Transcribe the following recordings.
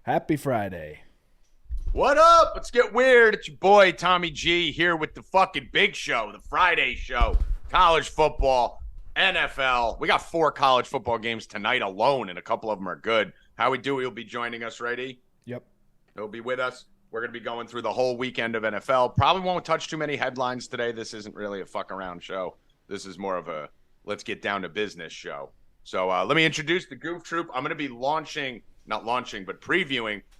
Happy Friday. What up? Let's get weird. It's your boy, Tommy G, here with the fucking big show, the Friday show. College football, NFL. We got 4 college football games tonight alone, and a couple of them are good. Howie Dewey will be joining us, righty? Yep. He'll be with us. We're going to be going through the whole weekend of NFL. Probably won't touch too many headlines today. This isn't really a fuck around show. This is more of a let's get down to business show. So let me introduce the Goof Troop. I'm going to be previewing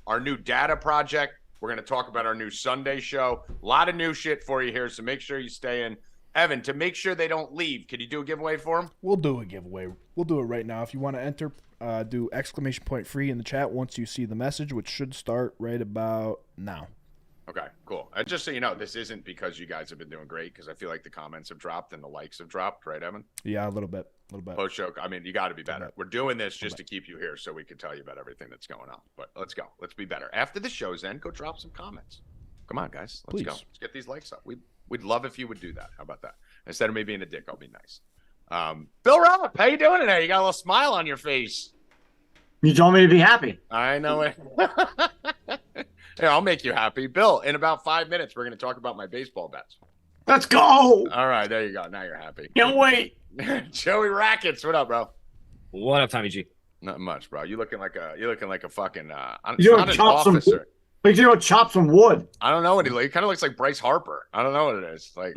our new data project. We're going to talk about our new Sunday show. A lot of new shit for you here, so make sure you stay in. Evan, to make sure they don't leave, can you do a giveaway for them? We'll do a giveaway. We'll do it right now. If you want to enter, do !free in the chat once you see the message, which should start right about now. Okay, cool. And just so you know, this isn't because you guys have been doing great, because I feel like the comments have dropped and the likes have dropped, right, Evan? Yeah, a little bit. Post-show, I mean, you got to be better. We're doing this just to keep you here so we can tell you about everything that's going on. But let's go. Let's be better. After the show's end, go drop some comments. Come on, guys. Let's go. Let's get these likes up. We'd love if you would do that. How about that? Instead of me being a dick, I'll be nice. Bill Rupp, how you doing today? You got a little smile on your face. You told me to be happy. I know it. Here, I'll make you happy. Bill, in about 5 minutes, we're going to talk about my baseball bets. Let's go. All right, there you go. Now you're happy. Can't wait. Joey Rackets, what up, bro? What up, Tommy G? Not much, bro. You're looking like a fucking You not an officer. Like you don't chop some wood. I don't know what he looks. He kind of looks like Bryce Harper. I don't know what it is. Like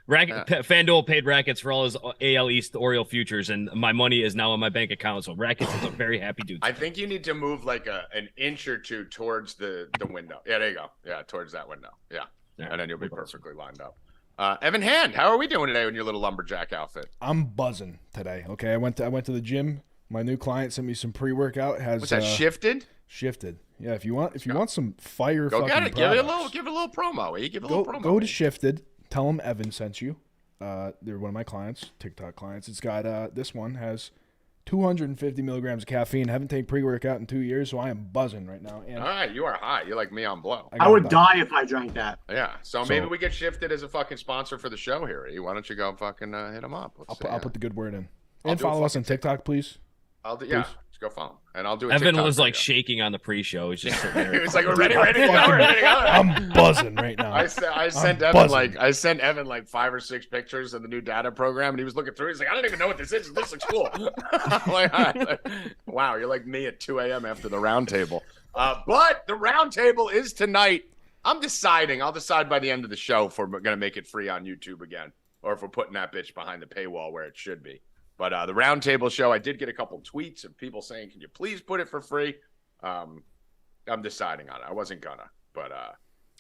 FanDuel paid Rackets for all his AL East Oriole futures, and my money is now in my bank account. So Rackets is a very happy dude. I think you need to move like an inch or two towards the window. Yeah, there you go. Yeah, towards that window. Yeah, and then you'll be perfectly lined up. Evan Hand, how are we doing today in your little lumberjack outfit? I'm buzzing today. Okay, I went to the gym. My new client sent me some pre-workout. Was that shifted? Shifted. Yeah, if you want some fire, go fucking get it. Products, Give it a little promo. Give a little promo. Go to Shifted. Tell them Evan sent you. They're one of my clients, TikTok clients. It's got this one has 250 milligrams of caffeine. Haven't taken pre-workout in 2 years, so I am buzzing right now. And all right, you are high. You're like me on blow. I would die if I drank that. Yeah, so maybe we get Shifted as a fucking sponsor for the show here. Why don't you go fucking hit them up? I'll put the good word in. And follow us on TikTok, please. I'll do. Yeah, just go follow him, and I'll do. Evan was like shaking on the pre-show. He's just sitting there. He was like, "We're ready to go. We're ready to go." I'm buzzing right now. I sent Evan like 5 or 6 pictures of the new data program, and he was looking through. He's like, "I don't even know what this is. This looks cool." I'm like, wow, you're like me at 2 a.m. after the round table. But the round table is tonight. I'm deciding. I'll decide by the end of the show if we're going to make it free on YouTube again, or if we're putting that bitch behind the paywall where it should be. But the roundtable show, I did get a couple tweets of people saying, "Can you please put it for free?" I'm deciding on it. I wasn't gonna, but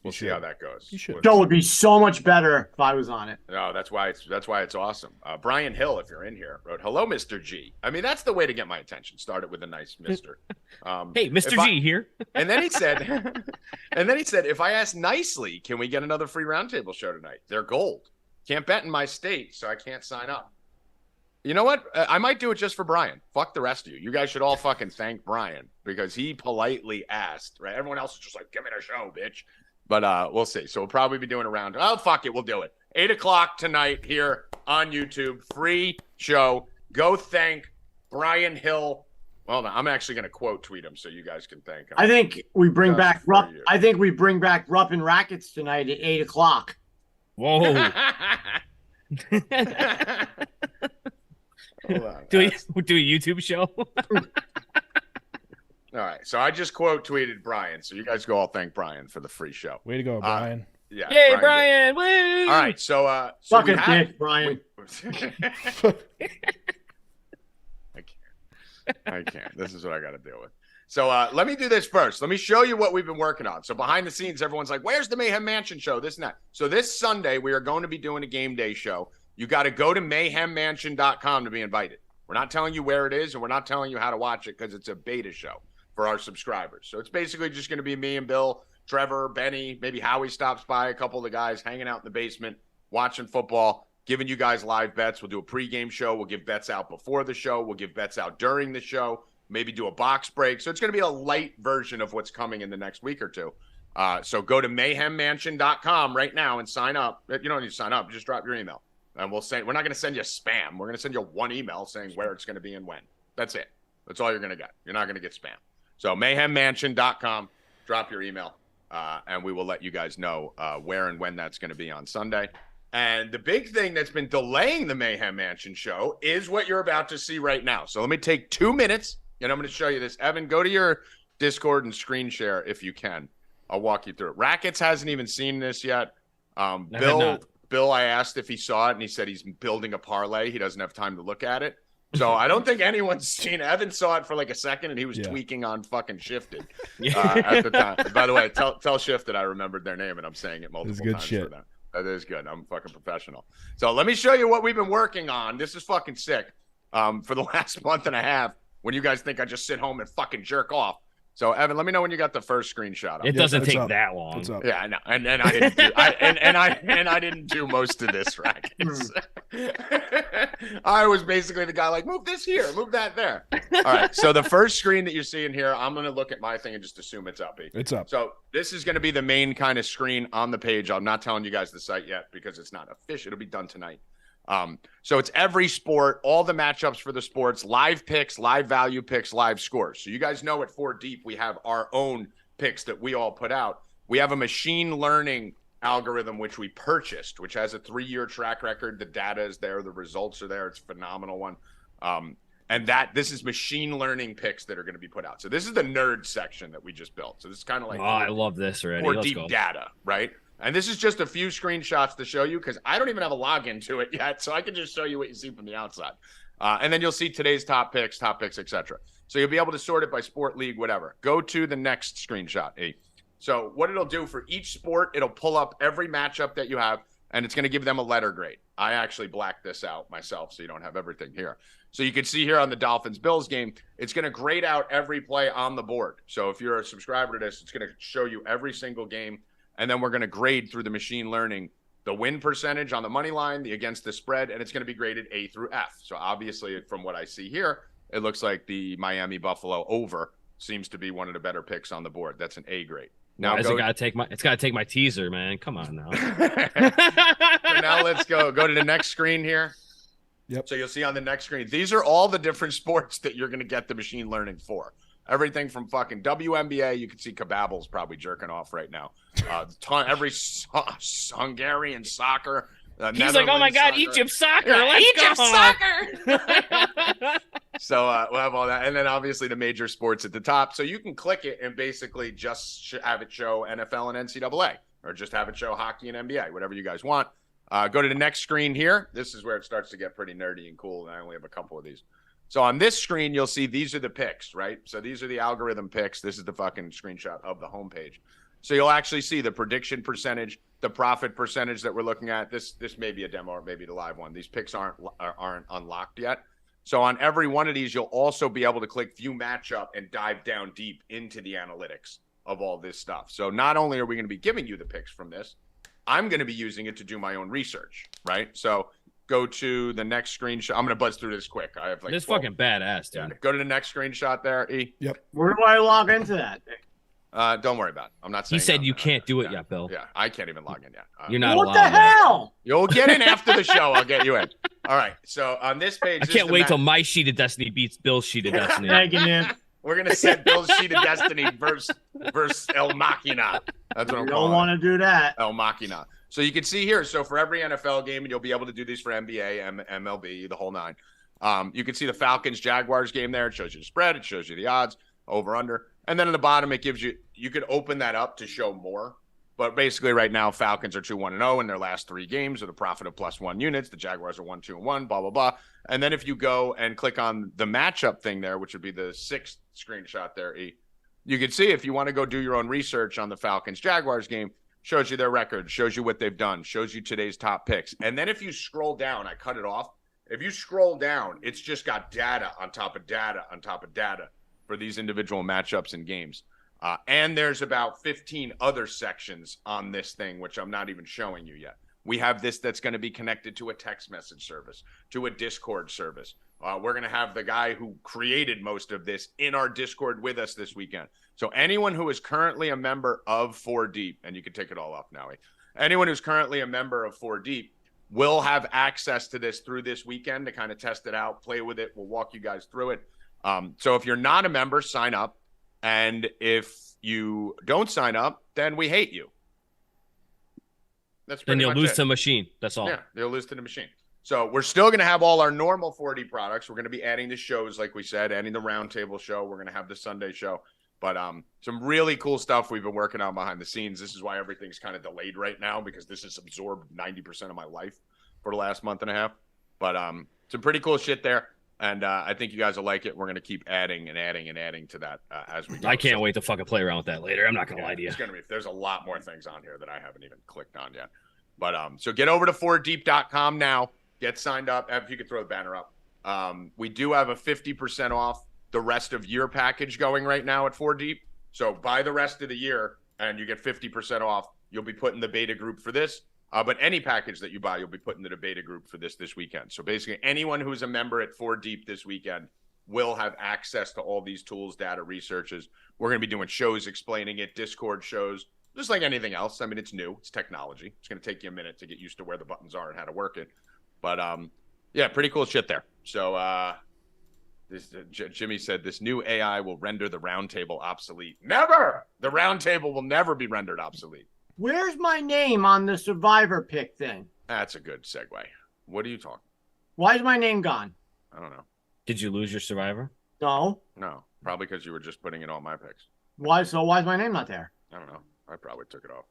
we'll see how that goes. You should. Show would be so much better if I was on it. No, that's why it's awesome. Brian Hill, if you're in here, wrote, "Hello, Mr. G." I mean, that's the way to get my attention. Start it with a nice Mister. Hey, Mr. G here. And then he said, "If I ask nicely, can we get another free roundtable show tonight? They're gold. Can't bet in my state, so I can't sign up." You know what? I might do it just for Brian. Fuck the rest of you. You guys should all fucking thank Brian because he politely asked, right? Everyone else is just like, "Give me the show, bitch." But we'll see. So we'll probably be doing a round. Oh, fuck it. We'll do it. 8 o'clock tonight here on YouTube. Free show. Go thank Brian Hill. Well, I'm actually going to quote tweet him so you guys can thank him. I think we bring back Rupp. I think we bring back Rupp and Rackets tonight at 8 o'clock. Whoa. Do a YouTube show? All right, so I just quote tweeted Brian, so you guys go all thank Brian for the free show. Way to go, Brian. Yeah. Yay, Brian! Woo! All right, so Suck it, dick, Brian. I can't. This is what I got to deal with. So let me do this first. Let me show you what we've been working on. So behind the scenes, everyone's like, "Where's the Mayhem Mansion show?" This and that. So this Sunday, we are going to be doing a game day show. You got to go to mayhemmansion.com to be invited. We're not telling you where it is, and we're not telling you how to watch it because it's a beta show for our subscribers. So it's basically just going to be me and Bill, Trevor, Benny, maybe Howie stops by, a couple of the guys hanging out in the basement, watching football, giving you guys live bets. We'll do a pregame show. We'll give bets out before the show. We'll give bets out during the show, maybe do a box break. So it's going to be a light version of what's coming in the next week or two. So go to mayhemmansion.com right now and sign up. You don't need to sign up. Just drop your email. And we're not going to send you spam. We're going to send you one email saying where it's going to be and when. That's it. That's all you're going to get. You're not going to get spam. So mayhemmansion.com, drop your email, and we will let you guys know where and when that's going to be on Sunday. And the big thing that's been delaying the Mayhem Mansion show is what you're about to see right now. So let me take 2 minutes, and I'm going to show you this. Evan, go to your Discord and screen share if you can. I'll walk you through it. Rackets hasn't even seen this yet. Bill, I asked if he saw it, and he said he's building a parlay. He doesn't have time to look at it. So I don't think anyone's seen it. Evan saw it for like a second, and he was tweaking on fucking Shifted at the time. By the way, tell Shifted I remembered their name, and I'm saying it multiple times for them. That is good. I'm fucking professional. So let me show you what we've been working on. This is fucking sick. For the last month and a half, when you guys think I just sit home and fucking jerk off. So Evan, let me know when you got the first screenshot. It doesn't take that long. Yeah, I know. And I didn't do I didn't do most of this, Rackets. I was basically the guy like, move this here, move that there. All right. So the first screen that you're seeing here, I'm gonna look at my thing and just assume it's up. It's up. So this is gonna be the main kind of screen on the page. I'm not telling you guys the site yet because it's not official. It'll be done tonight. So it's every sport, all the matchups for the sports, live picks, live value picks, live scores. So you guys know at 4 Deep, we have our own picks that we all put out. We have a machine learning algorithm, which we purchased, which has a 3-year track record. The data is there. The results are there. It's a phenomenal one. And this is machine learning picks that are going to be put out. So this is the nerd section that we just built. So this is kind of like, I love this already. 4 Deep data, right? And this is just a few screenshots to show you because I don't even have a login to it yet. So I can just show you what you see from the outside. And then you'll see today's top picks, etc. So you'll be able to sort it by sport, league, whatever. Go to the next screenshot, E. So what it'll do for each sport, it'll pull up every matchup that you have, and it's going to give them a letter grade. I actually blacked this out myself so you don't have everything here. So you can see here on the Dolphins-Bills game, it's going to grade out every play on the board. So if you're a subscriber to this, it's going to show you every single game. And then we're going to grade through the machine learning the win percentage on the money line, the against the spread, and it's going to be graded A through F. So obviously, from what I see here, it looks like the Miami Buffalo over seems to be one of the better picks on the board. That's an A grade. Now it's got to take my teaser, man. Come on now. So now let's go to the next screen here. Yep. So you'll see on the next screen, these are all the different sports that you're going to get the machine learning for. Everything from fucking WNBA, you can see Kababbles probably jerking off right now. Every Hungarian soccer. He's like, oh my God, Egypt soccer. Yeah, Egypt soccer. So we'll have all that. And then obviously the major sports at the top. So you can click it and basically just have it show NFL and NCAA or just have it show hockey and NBA, whatever you guys want. Go to the next screen here. This is where it starts to get pretty nerdy and cool. And I only have a couple of these. So on this screen, you'll see these are the picks, right? So these are the algorithm picks. This is the fucking screenshot of the homepage. So you'll actually see the prediction percentage, the profit percentage that we're looking at. This may be a demo or maybe the live one. These picks aren't unlocked yet. So on every one of these, you'll also be able to click view matchup and dive down deep into the analytics of all this stuff. So not only are we going to be giving you the picks from this, I'm going to be using it to do my own research, right? So go to the next screenshot. I'm going to buzz through this quick. I have like this fucking badass, dude. Yeah. Go to the next screenshot there, E. Yep. Where do I log into that? Don't worry about it. I'm not saying he said you can't do it yet, Bill. Yeah, I can't even log in yet. You're not what allowed. What the hell? You'll get in after the show. I'll get you in. All right. So on this page, I can't wait till my sheet of destiny beats Bill's sheet of destiny. We're gonna set Bill's sheet of destiny versus El Machina. That's what I'm calling. Don't want to do that. El Machina. So you can see here. So for every NFL game, and you'll be able to do these for NBA, MLB, the whole nine. You can see the Falcons Jaguars game there. It shows you the spread. It shows you the odds, over under, and then in the bottom it gives you. You could open that up to show more. But basically, right now, Falcons are 2-1-0 in their last 3 games with a profit of +1 units. The Jaguars are 1-2-1, blah, blah, blah. And then if you go and click on the matchup thing there, which would be the 6th screenshot there, E, you can see if you want to go do your own research on the Falcons-Jaguars game, shows you their record, shows you what they've done, shows you today's top picks. And then if you scroll down, I cut it off. If you scroll down, it's just got data on top of data on top of data for these individual matchups and games. And there's about 15 other sections on this thing, which I'm not even showing you yet. We have this that's going to be connected to a text message service, to a Discord service. We're going to have the guy who created most of this in our Discord with us this weekend. So anyone who is currently a member of 4 Deep, and you can take it all off now, anyone who's currently a member of 4 Deep will have access to this through this weekend to kind of test it out, play with it. We'll walk you guys through it. So if you're not a member, sign up. And if you don't sign up, then we hate you. That's pretty Then you'll much lose it. to the machine. That's all. Yeah, they'll lose to the machine. So we're still going to have all our normal 4D products. We're going to be adding the shows, like we said, adding the roundtable show. We're going to have the Sunday show. But some really cool stuff we've been working on behind the scenes. This is why everything's kind of delayed right now, because this has absorbed 90% of my life for the last month and a half. But some pretty cool shit there. And I think you guys will like it. We're going to keep adding and adding and adding to that as we go. I can't wait to fucking play around with that later. I'm not going to lie to you. It's going to be, there's a lot more things on here that I haven't even clicked on yet. But so get over to 4deep.com now. Get signed up. If you could throw the banner up. We do have a 50% off the rest of year package going right now at 4Deep. So buy the rest of the year and you get 50% off. You'll be put in the beta group for this. But any package that you buy, you'll be put into the beta group for this weekend. So basically anyone who's a member at 4Deep this weekend will have access to all these tools, data, researches. We're going to be doing shows explaining it, Discord shows, just like anything else. I mean, it's new. It's technology. It's going to take you a minute to get used to where the buttons are and how to work it. But, yeah, pretty cool shit there. So Jimmy said this new AI will render the roundtable obsolete. Never! The roundtable will never be rendered obsolete. Where's my name on the Survivor pick thing? That's a good segue. What are you talking? Why is my name gone? I don't know. Did you lose your Survivor? No. No, probably because you were just putting in all my picks. Why? So why is my name not there? I don't know. I probably took it off.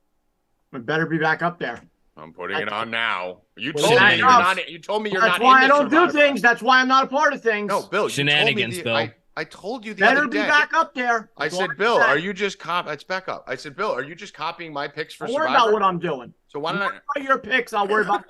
It better be back up there. I'm putting it on now. You Well, told me that's you're enough. not. You told me you're That's not. why in I the don't do Survivor. things. That's why I'm not a part of things. No, Bill. Shenanigans, you told me Bill. I told you the Better other be day. back up there. I That's all said, I'm Bill, saying. are you just It's back up. I said, Bill, are you just copying my picks for Don't worry Survivor? about what I'm doing. So why don't Worry about your picks. I'll worry about.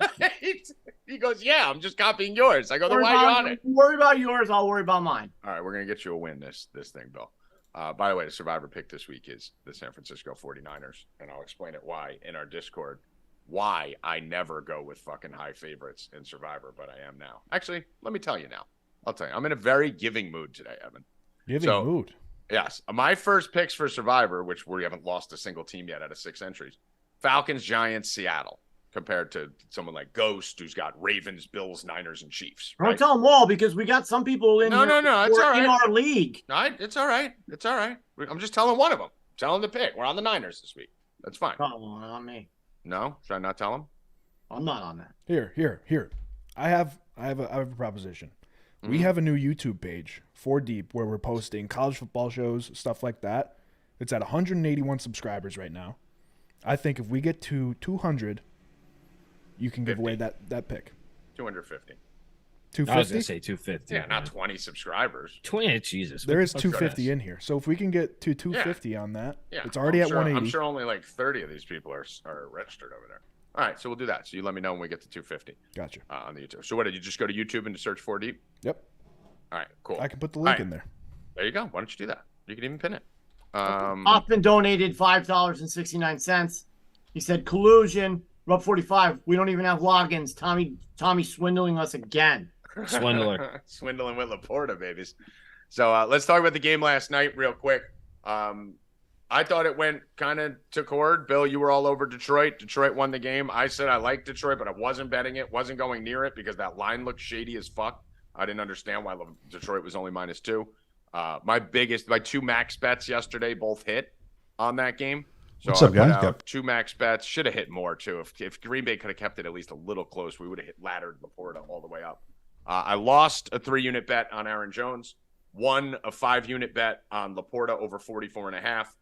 He goes, yeah, I'm just copying yours. I go, then why are you on it? Worry about yours. I'll worry about mine. All right, we're gonna get you a win this thing, Bill. By the way, the Survivor pick this week is the San Francisco 49ers, and I'll explain it why in our Discord. Why I never go with fucking high favorites in Survivor, but I am now. Actually, let me tell you now. I'll tell you. I'm in a very giving mood today, Evan. Giving mood. Yes. My first picks for Survivor, which we haven't lost a single team yet out of 6 entries, Falcons, Giants, Seattle, compared to someone like Ghost, who's got Ravens, Bills, Niners, and Chiefs. Don't tell them all because we got some people in No, it's all right. in our league. No, it's all right. It's all right. I'm just telling one of them. Tell them to pick. We're on the Niners this week. That's fine. Oh, not me. No? Should I not tell them? I'm not on that. Here. I have a proposition. Mm-hmm. We have a new YouTube page, 4Deep, where we're posting college football shows, stuff like that. It's at 181 subscribers right now. I think if we get to 200, you can give 50. away that pick. 250. 250? I was going to say 250. Yeah, not 20 subscribers. 20. Jesus. There is What the fuck 250 in here. So if we can get to 250 on that, Yeah, it's already at 180. I'm sure only like 30 of these people are registered over there. All right, so we'll do that. So you let me know when we get to 250. Gotcha. On the YouTube. So what did you just go to YouTube and search 4Deep? Yep. All right, cool. I can put the link All in there. There you go. Why don't you do that? You can even pin it. Hoffman donated $5.69. He said collusion. Rupp 45. We don't even have logins. Tommy swindling us again. Swindler. Swindling with Laporta, babies. So let's talk about the game last night real quick. I thought it went kind of to cord. Bill, you were all over Detroit. Detroit won the game. I said I liked Detroit, but I wasn't betting it, wasn't going near it because that line looked shady as fuck. I didn't understand why Detroit was only -2. My 2 max bets yesterday both hit on that game. So What's up, guys? Out 2 max bets. Should have hit more, too. If Green Bay could have kept it at least a little close, we would have laddered Laporta all the way up. I lost a 3-unit bet on Aaron Jones, won a 5-unit bet on Laporta over 44.5,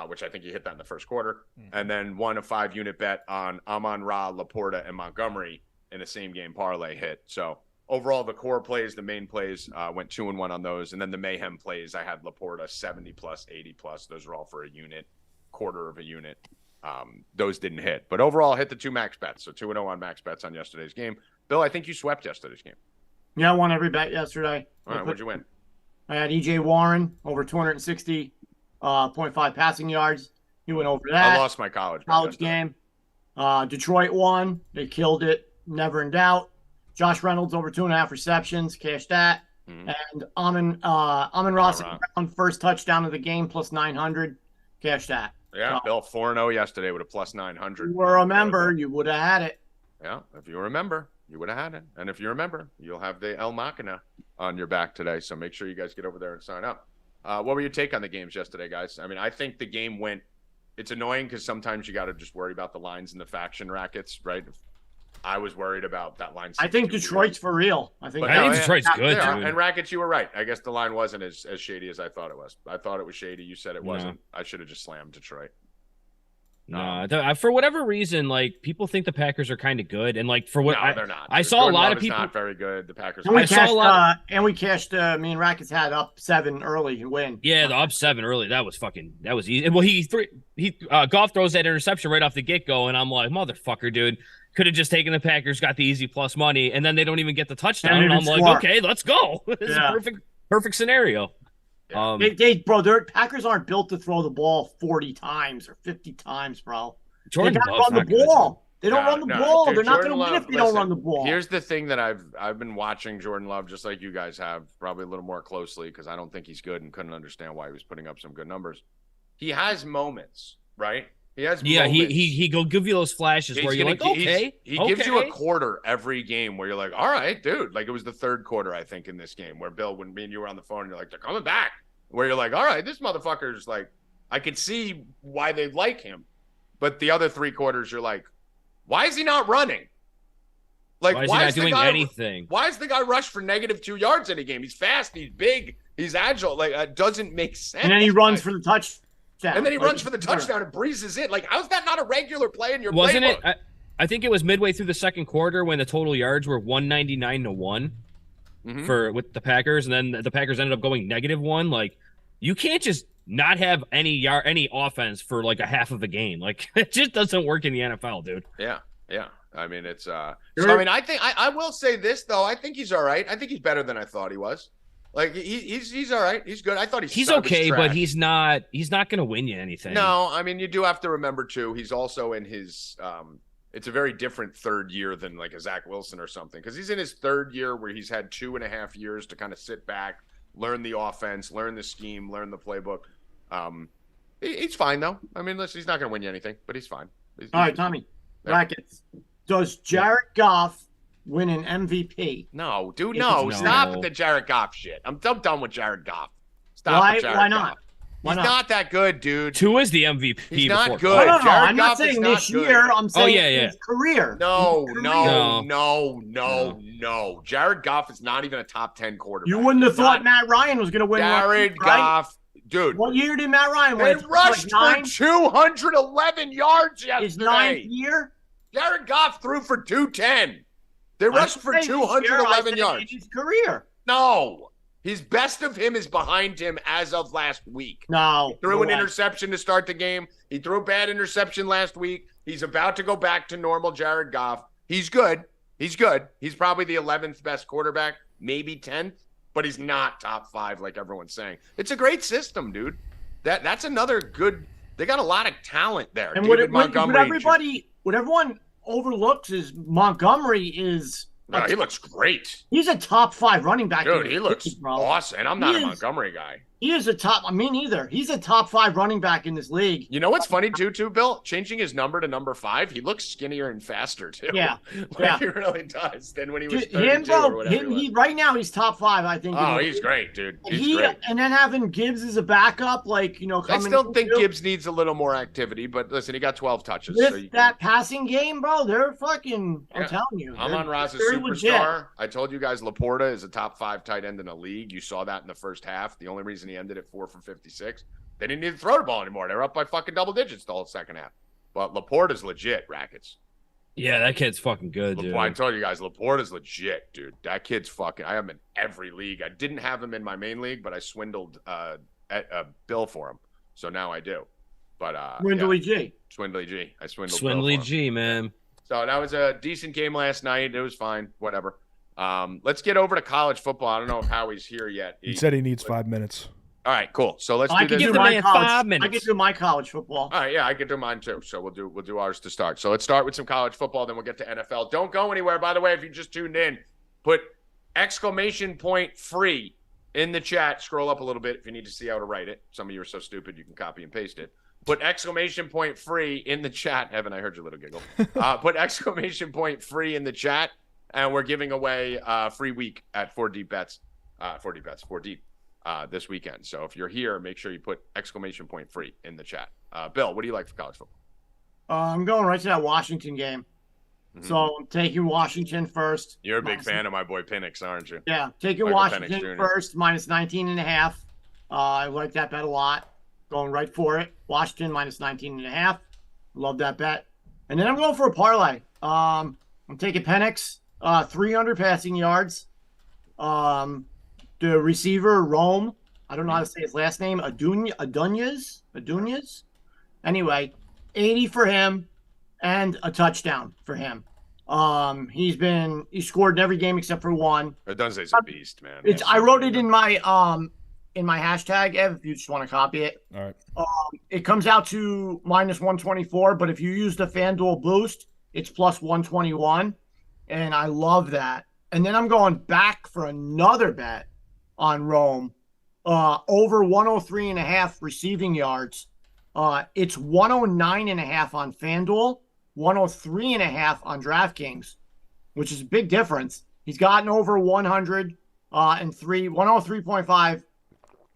which I think he hit that in the first quarter, and then won a 5-unit bet on Amon-Ra, Laporta, and Montgomery in the same game parlay hit. So overall, the core plays, the main plays, went 2-1 on those, and then the mayhem plays, I had Laporta 70+, 80+. Those are all for a unit, quarter of a unit. Those didn't hit, but overall hit the 2 max bets. So 2-0 on max bets on yesterday's game. Bill, I think you swept yesterday's game. Yeah, I won every bet yesterday. All right, what'd you win? I had EJ Warren over 260.5 passing yards. He went over that. I lost my college game. Detroit won. They killed it. Never in doubt. Josh Reynolds over 2.5 receptions. Cash that. Mm-hmm. And Amon-Ra Brown first touchdown of the game plus 900. Cash that. Yeah, Bill 4-0 yesterday with a plus 900. You were a member, you would have had it. Yeah, if you remember, you would have had it. And if you remember, you'll have the El Machina on your back today. So make sure you guys get over there and sign up. What were your take on the games yesterday, guys? I mean, I think the game went. It's annoying because sometimes you got to just worry about the lines in the faction rackets, right? I was worried about that line. I think Detroit's for real. I think Detroit's good, dude. And Rackets, you were right. I guess the line wasn't as shady as I thought it was. I thought it was shady. You said it wasn't. I should have just slammed Detroit. No, for whatever reason, like people think the Packers are kind of good, and like for what they're not. I saw Jordan a lot Love of people not very good. The Packers. And we cashed. Me and Rackets had up 7 early to win. Yeah, the up 7 early. That was easy. Well, Goff throws that interception right off the get go, and I'm like, motherfucker, dude. Could have just taken the Packers, got the easy plus money, and then they don't even get the touchdown. And I'm like, okay, let's go. This is a perfect scenario. Yeah. Their Packers aren't built to throw the ball 40 times or 50 times, bro. Jordan they gotta run the ball. They don't run the ball. Dude, they're not going to win if they don't run the ball. Here's the thing that I've been watching Jordan Love just like you guys have, probably a little more closely because I don't think he's good and couldn't understand why he was putting up some good numbers. He has moments, right? He has moments. He go give you those flashes where you're like, okay. He gives you a quarter every game where you're like, all right, dude. Like it was the third quarter, I think, in this game where Bill, when me and you were on the phone, and you're like, they're coming back. Where you're like, all right, this motherfucker's like, I could see why they like him. But the other 3 quarters, you're like, why is he not running? Like, why is he not doing anything? Why is the guy rushed for -2 yards in a game? He's fast, he's big, he's agile. Like, it doesn't make sense. And then he runs for the touchdown. And then he runs for the touchdown and breezes in. Like, how's that not a regular play in your Wasn't playbook? it? I think it was midway through the second quarter when the total yards were 199 to 1 with the Packers, and then the Packers ended up going -1. Like, you can't just not have any offense for like a half of a game. Like, it just doesn't work in the NFL, dude. Yeah. I mean, it's so I mean, I think I will say this though. I think he's all right. I think he's better than I thought he was. Like he's all right. He's good. I thought he's okay, but he's not going to win you anything. No, I mean, you do have to remember too. He's also in his it's a very different third year than like a Zach Wilson or something, because he's in his third year where he's had 2.5 years to kind of sit back, learn the offense, learn the scheme, learn the playbook. He's fine though. I mean, listen, he's not going to win you anything, but he's fine. All right, Tommy. Rackets. Does Jared Goff win an MVP? No, dude, no. Stop with the Jared Goff shit. I'm done with Jared Goff. Stop with Jared Why not? Goff. He's not that good, dude. Tua is the MVP. He's not good. No. Jared I'm not saying this year. I'm saying his career. No. Jared Goff is not even a top 10 quarterback. You wouldn't have thought Matt Ryan was going to win. Jared Goff, dude. What year did Matt Ryan win? They rushed for 211 yards yesterday. His 9th year? Jared Goff threw for 210. They rushed for 211 yards. His career. No. His best of him is behind him as of last week. No. He threw an interception to start the game. He threw a bad interception last week. He's about to go back to normal Jared Goff. He's good. He's probably the 11th best quarterback, maybe 10th, but he's not top 5 like everyone's saying. It's a great system, dude. That's another good – they got a lot of talent there. And what everyone overlooks is Montgomery is – No, he looks great. He's a top 5 running back. Dude, he looks awesome. And I'm not a Montgomery guy. He is a top – me neither. He's a top 5 running back in this league. You know what's funny, too, Bill? Changing his number to number 5, he looks skinnier and faster, too. Yeah. He really does than when he was 32 or whatever. Right now, he's top 5, I think. Oh, he's great, dude. He's great. And then having Gibbs as a backup, like, I still think Gibbs needs a little more activity, but listen, he got 12 touches. With that passing game, bro, they're fucking, I'm telling you. I'm on Roz's superstar. I told you guys Laporta is a top 5 tight end in the league. You saw that in the first half. The only reason he ended at 4 for 56, they didn't need to throw the ball anymore. They were up by fucking double digits the whole second half. But Laporta's legit, Rackets. Yeah, that kid's fucking good, dude. I told you guys, Laporta's legit, dude. That kid's fucking. I have him in every league. I didn't have him in my main league, but I swindled Bill for him, so now I do. But Swindly G. I swindled. Swindly G, man. So that was a decent game last night. It was fine. Whatever. Let's get over to college football. I don't know if Howie's here yet. He said he needs 5 minutes. All right, cool. So let's do this. Give the man 5 minutes. I can do my college football. All right, yeah, I can do mine too. So we'll do ours to start. So let's start with some college football, then we'll get to NFL. Don't go anywhere. By the way, if you just tuned in, put !free in the chat. Scroll up a little bit if you need to see how to write it. Some of you are so stupid you can copy and paste it. Put !free in the chat. Evan, I heard your little giggle. Put !free in the chat, and we're giving away a free week at 4 Deep Bets. 4 Deep. this weekend. So if you're here, make sure you put exclamation point free in the chat. Bill, what do you like for college football? I'm going right to that Washington game. Mm-hmm. So I'm taking Washington first. You're a big fan of my boy Penix, aren't you? Yeah, taking Michael Washington Penix Jr. first, minus 19.5. I like that bet a lot. Going right for it. Washington minus 19.5. Love that bet. And then I'm going for a parlay. I'm taking Penix, 300 passing yards. The receiver, Rome. I don't know how to say his last name. Adunyas. Anyway, 80 for him and a touchdown for him. He scored in every game except for one. Adunze's a beast, man. I wrote it in my hashtag, Ev, if you just want to copy it. All right. It comes out to minus 124, but if you use the FanDuel boost, it's plus 121. And I love that. And then I'm going back for another bet on Rome. Over 103.5 receiving yards. It's 109.5 on FanDuel, 103.5 on DraftKings, which is a big difference. He's gotten over 103, 103.5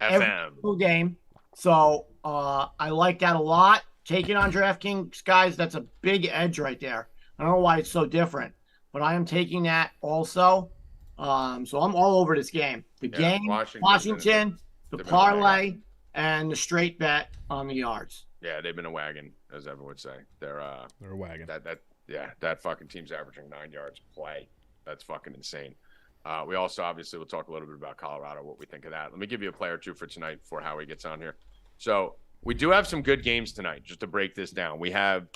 every single game. So I like that a lot. Take it on DraftKings, guys. That's a big edge right there. I don't know why it's so different, but I am taking that also. So I'm all over this game. Washington, the parlay, and the straight bet on the yards. Yeah, they've been a wagon, as everyone would say. They're a wagon. That fucking team's averaging 9 yards play. That's fucking insane. We also obviously will talk a little bit about Colorado, what we think of that. Let me give you a play or two for tonight before Howie gets on here. So we do have some good games tonight. Just to break this down, we have,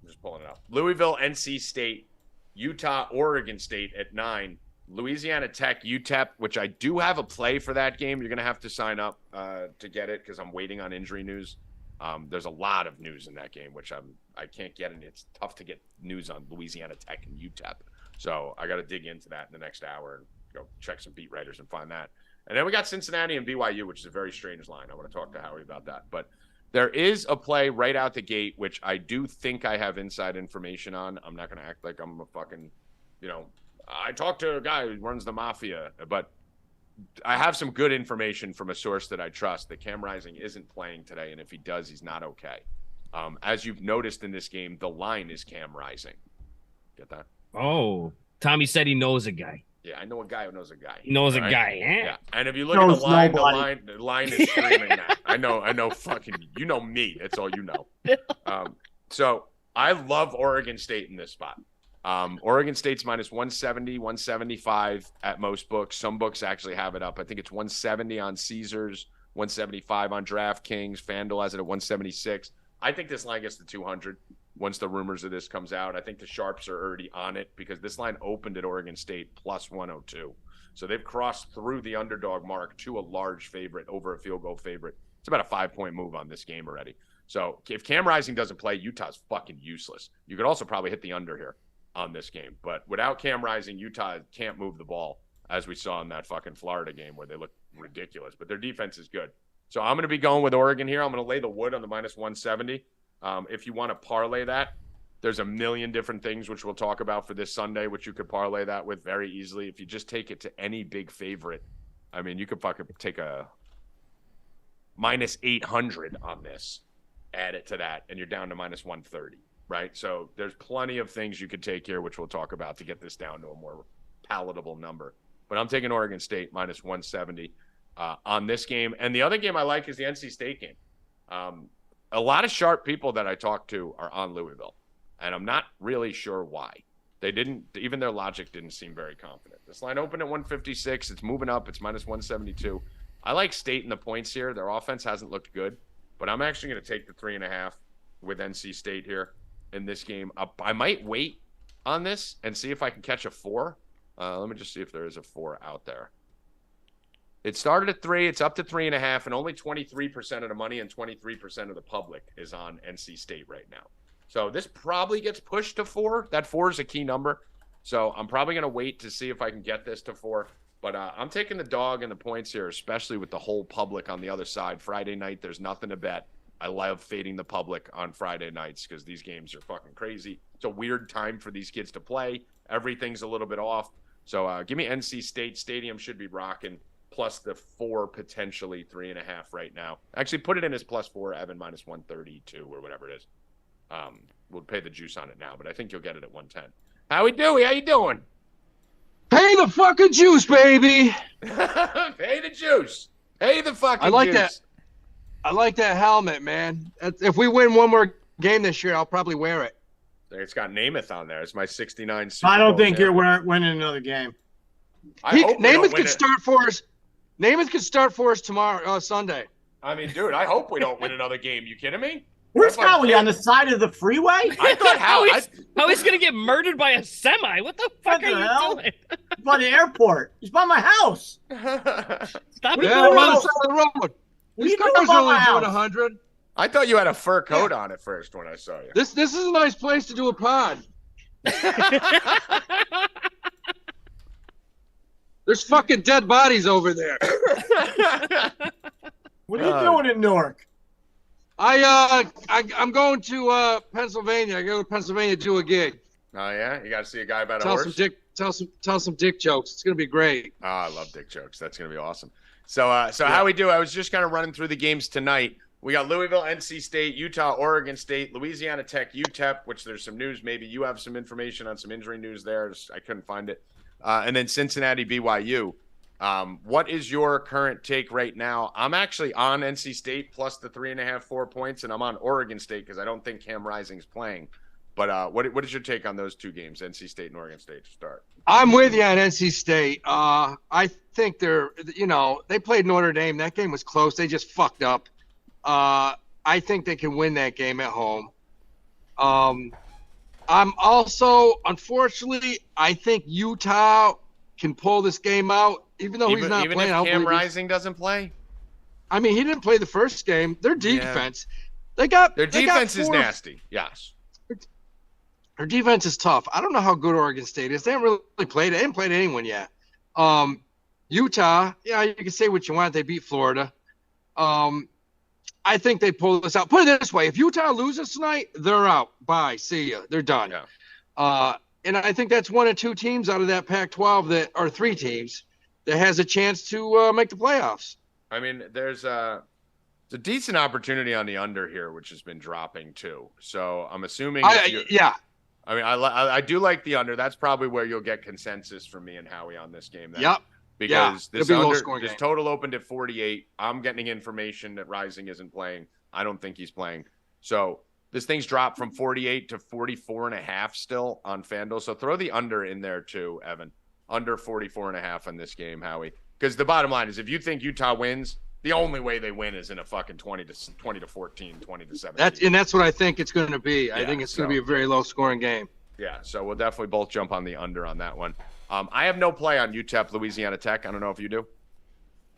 I'm just pulling it up, Louisville, NC State, Utah, Oregon State at 9. Louisiana Tech, UTEP, which I do have a play for that game. You're going to have to sign up to get it because I'm waiting on injury news. There's a lot of news in that game, which I can't get, and it's tough to get news on Louisiana Tech and UTEP. So I got to dig into that in the next hour and go check some beat writers and find that. And then we got Cincinnati and BYU, which is a very strange line. I want to talk to Howie about that. But there is a play right out the gate, which I do think I have inside information on. I'm not going to act like I'm a fucking, I talked to a guy who runs the mafia, but I have some good information from a source that I trust that Cam Rising isn't playing today, and if he does, he's not okay. As you've noticed in this game, the line is Cam Rising. Get that? Oh, Tommy said he knows a guy. Yeah, I know a guy who knows a guy. He knows a guy. Yeah, and if you look at the line is screaming that. I know fucking, you know me. That's all you know. So I love Oregon State in this spot. Oregon State's minus 170, 175 at most books. Some books actually have it up. I think it's 170 on Caesars, 175 on DraftKings. FanDuel has it at 176. I think this line gets to 200 once the rumors of this comes out. I think the Sharps are already on it because this line opened at Oregon State plus 102. So they've crossed through the underdog mark to a large favorite over a field goal favorite. It's about a 5-point move on this game already. So if Cam Rising doesn't play, Utah's fucking useless. You could also probably hit the under here on this game. But without Cam Rising, Utah can't move the ball, as we saw in that fucking Florida game where they looked ridiculous. But their defense is good. So I'm going to be going with Oregon here. I'm going to lay the wood on the minus 170. If you want to parlay that, there's a million different things which we'll talk about for this Sunday, which you could parlay that with very easily. If you just take it to any big favorite, I mean, you could fucking take a minus 800 on this, add it to that, and you're down to minus 130. Right? So there's plenty of things you could take here, which we'll talk about to get this down to a more palatable number. But I'm taking Oregon State minus 170 on this game. And the other game I like is the NC State game. A lot of sharp people that I talked to are on Louisville, and I'm not really sure why. Even their logic didn't seem very confident. This line opened at 156. It's moving up. It's minus 172. I like State in the points here. Their offense hasn't looked good, but I'm actually going to take the 3.5 with NC State here in this game. I might wait on this and see if I can catch a 4. Let me just see if there is a 4 out there. It started at 3. It's up to 3.5, and only 23% of the money and 23% of the public is on NC State right now. So this probably gets pushed to 4. That 4 is a key number. So I'm probably going to wait to see if I can get this to 4. But I'm taking the dog and the points here, especially with the whole public on the other side. Friday night, there's nothing to bet. I love fading the public on Friday nights because these games are fucking crazy. It's a weird time for these kids to play. Everything's a little bit off. So give me NC State. Stadium should be rocking. plus the 4, potentially 3.5 right now. Actually, put it in as +4, Evan, minus 132 or whatever it is. We'll pay the juice on it now, but I think you'll get it at 110. Howie Dewey, how you doing? Pay the fucking juice, baby. Pay the juice. Pay the fucking I like juice. that. I like that helmet, man. If we win one more game this year, I'll probably wear it. It's got Namath on there. It's my 69 Super I don't Bowl think champion. you're winning another game. I hope we don't Namath win could it. start for us. Namath could start for us tomorrow, Sunday. I mean, dude, I hope we don't win another game. You kidding me? Where's That's like- Howie, on the side of the freeway? I thought How he's gonna get murdered by a semi? What the fuck What are the you hell? doing? He's by the airport. He's by my house. Stop What it. are Yeah, you we're on doing? the side of the road. What are These you doing cars by are only my doing house? 100. I thought you had a fur coat on at first when I saw you. This is a nice place to do a pod. There's fucking dead bodies over there. What are you doing in Newark? I'm going to Pennsylvania. I go to Pennsylvania to do a gig. Oh yeah, you got to see a guy about a Tell horse. some dick jokes. It's gonna be great. Oh, I love dick jokes. That's gonna be awesome. So how we do? I was just kind of running through the games tonight. We got Louisville, NC State, Utah, Oregon State, Louisiana Tech, UTEP. Which there's some news. Maybe you have some information on some injury news there. I couldn't find it. And then Cincinnati, BYU. What is your current take right now? I'm actually on NC State plus the 3.5, 4 points, and I'm on Oregon State because I don't think Cam Rising's playing. But what is your take on those two games, NC State and Oregon State, to start? I'm with you on NC State. I think they played Notre Dame. That game was close. They just fucked up. I think they can win that game at home. I'm also, unfortunately, I think Utah can pull this game out, even though he's not even playing. if I don't Cam believe Rising doesn't play? I mean, he didn't play the first game. Their defense, Their defense is nasty. Yes. Their defense is tough. I don't know how good Oregon State is. They haven't really played. They haven't played anyone yet. Utah, yeah, you can say what you want. They beat Florida. I think they pull this out. Put it this way: if Utah loses tonight, they're out. Bye. See ya. They're done. Yeah. And I think that's one of two teams out of that Pac-12 that are three teams that has a chance to make the playoffs. I mean, there's a decent opportunity on the under here, which has been dropping too. So I'm assuming. Yeah. I mean, I do like the under. That's probably where you'll get consensus from me and Howie on this game. Then. Yep. Because Yeah, this it'll be a under, low-scoring this game. total opened at 48. I'm getting information that Rising isn't playing. I don't think he's playing. So this thing's dropped from 48 to 44.5 still on FanDuel. So throw the under in there too, Evan. Under 44.5 in this game, Howie. Because the bottom line is, if you think Utah wins, the only way they win is in a fucking 20 to 14, 20 to 17. That's what I think it's going to be. I Yeah, think it's going to be a very low-scoring game. Yeah, so we'll definitely both jump on the under on that one. I have no play on UTEP, Louisiana Tech. I don't know if you do.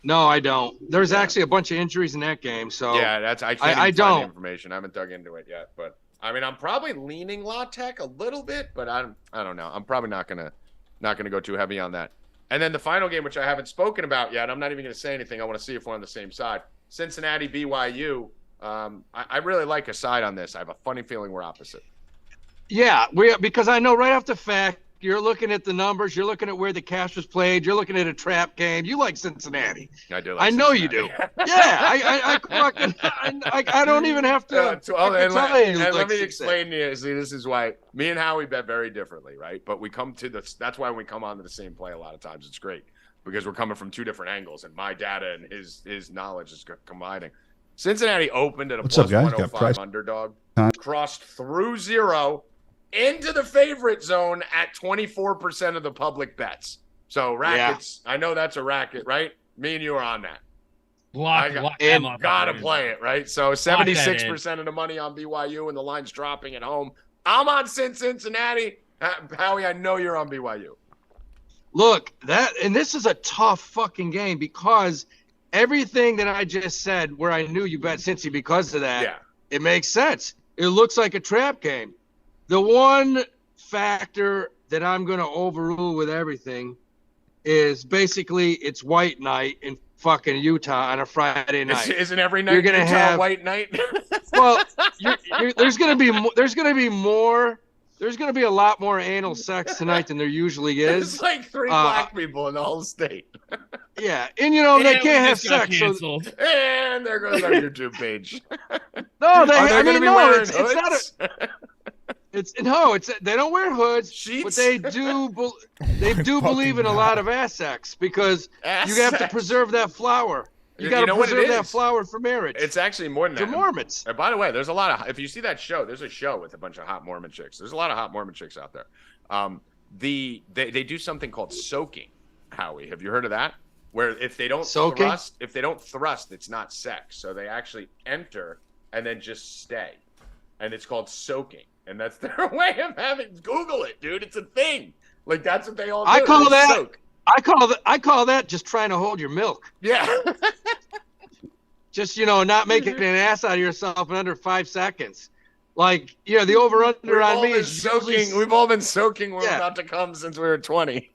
No, I don't. There's actually a bunch of injuries in that game. So Yeah, I can't even I find don't. the information. I haven't dug into it yet, but I mean, I'm probably leaning La Tech a little bit, but I don't know. I'm probably not gonna go too heavy on that. And then the final game, which I haven't spoken about yet, I'm not even gonna say anything. I want to see if we're on the same side. Cincinnati, BYU. I really like a side on this. I have a funny feeling we're opposite. Yeah, because I know right off the fact, you're looking at the numbers, you're looking at where the cash was played, you're looking at a trap game. You like Cincinnati. I do. Like I know Cincinnati. you do. Yeah, I don't even have to. Let me explain to you. See, this is why me and Howie bet very differently, right? But we come to this. That's why we come on to the same play a lot of times. It's great because we're coming from two different angles, and my data and his knowledge is combining. Cincinnati opened at a plus 105 underdog, crossed through 0 into the favorite zone at 24% of the public bets. So Rackets, I know that's a racket, right? Me and you are on that. Lock them up. Gotta play it, right? So 76% of the money on BYU and the line's dropping at home. I'm on Cincinnati. Howie, I know you're on BYU. Look, this is a tough fucking game because everything that I just said where I knew you bet Cincy because of that, it makes sense. It looks like a trap game. The one factor that I'm going to overrule with everything is basically it's white night in fucking Utah on a Friday night. Isn't every night you're gonna Utah have white night? Well, there's going to be a lot more anal sex tonight than there usually is. There's like 3 black people in the whole state. Yeah, and you know they And can't we have just got sex. So, canceled. And there goes our YouTube page. no, they. Are they I going to mean, be no, wearing it's not hoods? It's they don't wear hoods, Sheets? but they do believe in a lot of ass sex because Ass you have to sex. preserve that flower. You You got to know what it preserve that is? flower for marriage. It's actually more than They're that. Mormons. And by the way, there's a lot of, if you see that show, there's a show with a bunch of hot Mormon chicks. There's a lot of hot Mormon chicks out there. They do something called soaking. Howie, have you heard of that? Where if they don't thrust, it's not sex. So they actually enter and then just stay, and it's called soaking. And that's their way of having. Google it, dude. It's a thing. Like that's what they all do. I call They that. soak. I call that just trying to hold your milk. Yeah. Just not making an ass out of yourself in under 5 seconds. Like the over under on me is soaking. We've all been soaking. We're about to come since we were 20.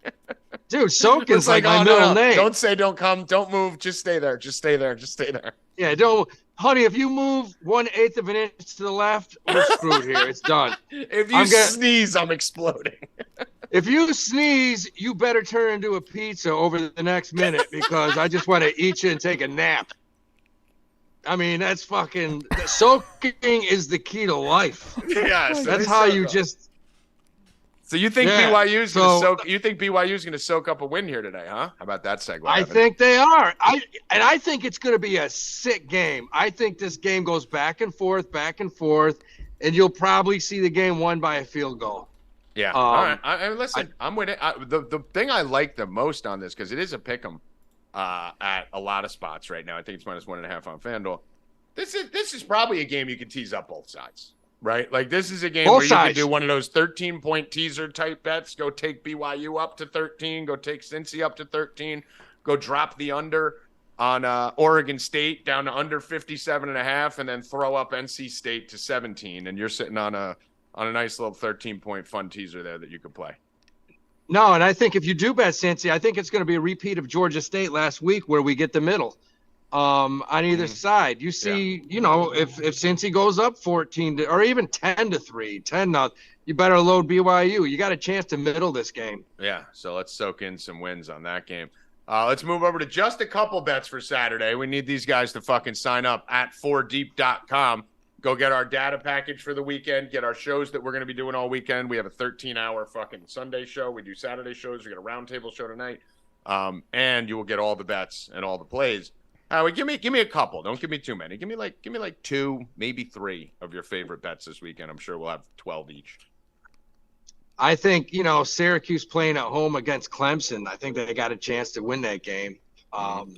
Dude, soaking's like my oh, middle name. Don't say don't come. Don't move. Just stay there. Just stay there. Just stay there. Yeah, don't, honey. If you move 1/8 of an inch to the left, we're screwed here. It's done. If you sneeze, I'm exploding. If you sneeze, you better turn into a pizza over the next minute because I just want to eat you and take a nap. I mean, that's fucking soaking is the key to life. Yes, that's how you just. So you think BYU's gonna soak? You think BYU's gonna soak up a win here today, huh? How about that segue? I think they are. I think it's gonna be a sick game. I think this game goes back and forth, and you'll probably see the game won by a field goal. Yeah. All right. Listen, I'm with it. The thing I like the most on this, because it is a pick'em at a lot of spots right now. I think it's -1.5 on FanDuel. This is probably a game you can tease up both sides, right? Like this is a game where you can do one of those 13-point teaser type bets. Go take BYU up to 13. Go take Cincy up to 13. Go drop the under on Oregon State down to under 57.5, and then throw up NC State to 17. And you're sitting on a nice little 13-point fun teaser there that you could play. No, and I think if you do bet Cincy, I think it's going to be a repeat of Georgia State last week where we get the middle on either side. You see, if Cincy goes up 14 or even 10-3, 10-0, you better load BYU. You got a chance to middle this game. Yeah, so let's soak in some wins on that game. Let's move over to just a couple bets for Saturday. We need these guys to fucking sign up at 4deep.com. Go get our data package for the weekend. Get our shows that we're going to be doing all weekend. We have a 13-hour fucking Sunday show. We do Saturday shows. We got a roundtable show tonight. And you will get all the bets and all the plays. Give me a couple. Don't give me too many. Give me like 2, maybe 3 of your favorite bets this weekend. I'm sure we'll have 12 each. I think, Syracuse playing at home against Clemson. I think they got a chance to win that game.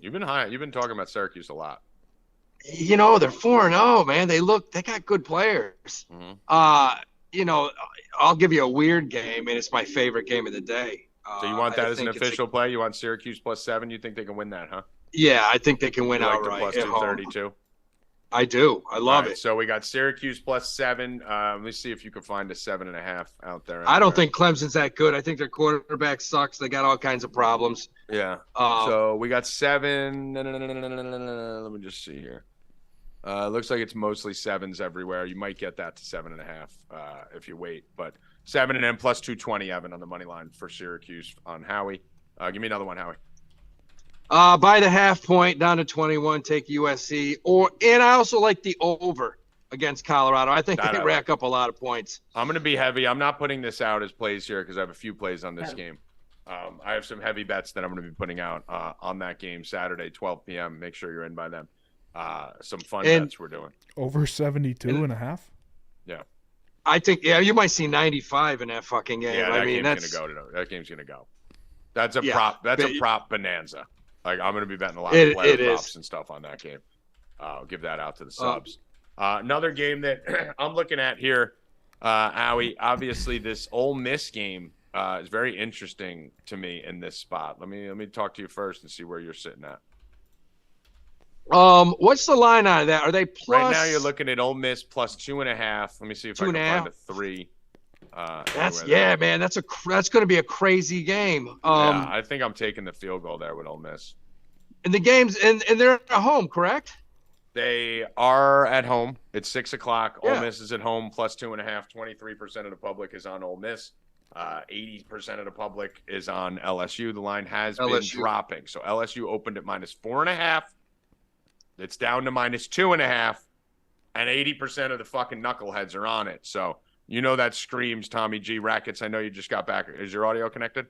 You've been talking about Syracuse a lot. They're 4-0, man. They got good players. Mm-hmm. I'll give you a weird game, and it's my favorite game of the day. So you want that as an official play? You want Syracuse +7? You think they can win that, huh? Yeah, I think they can win outright. Like the +232? I do. I love it. So we got Syracuse +7. Let me see if you can find a 7.5 out there. I don't think Clemson's that good. I think their quarterback sucks. They got all kinds of problems. Yeah. So we got 7. Let me just see here. Looks like it's mostly 7s everywhere. You might get that to 7.5 if you wait. But 7 and then +220, Evan, on the money line for Syracuse on Howie. Give me another one, Howie. By the half point down to 21, take USC. And I also like the over against Colorado. I think they rack up a lot of points. I'm going to be heavy. I'm not putting this out as plays here because I have a few plays on this game. I have some heavy bets that I'm going to be putting out on that game Saturday, 12 p.m. Make sure you're in by then. Some fun bets we're doing. Over 72.5? Yeah. I think, you might see 95 in that fucking game. Yeah, that game's going to go. That game's going to go. That's a prop. That's a prop bonanza. Like, I'm going to be betting a lot of player props and stuff on that game. I'll give that out to the subs. Another game that I'm looking at here, Howie, obviously this Ole Miss game is very interesting to me in this spot. Let me talk to you first and see where you're sitting at. What's the line on that? Are they plus? Right now you're looking at Ole Miss +2.5. Let me see if I can find a 3. Man. That's going to be a crazy game. Yeah, I think I'm taking the field goal there with Ole Miss. And the games, and they're at home, correct? They are at home. It's 6:00. Yeah. Ole Miss is at home +2.5. 23% of the public is on Ole Miss. 80% of the public is on LSU. The line has been LSU. dropping. So LSU opened at -4.5. It's down to -2.5. And 80% of the fucking knuckleheads are on it. So you know that screams Tommy G. Rackets. I know you just got back. Is your audio connected?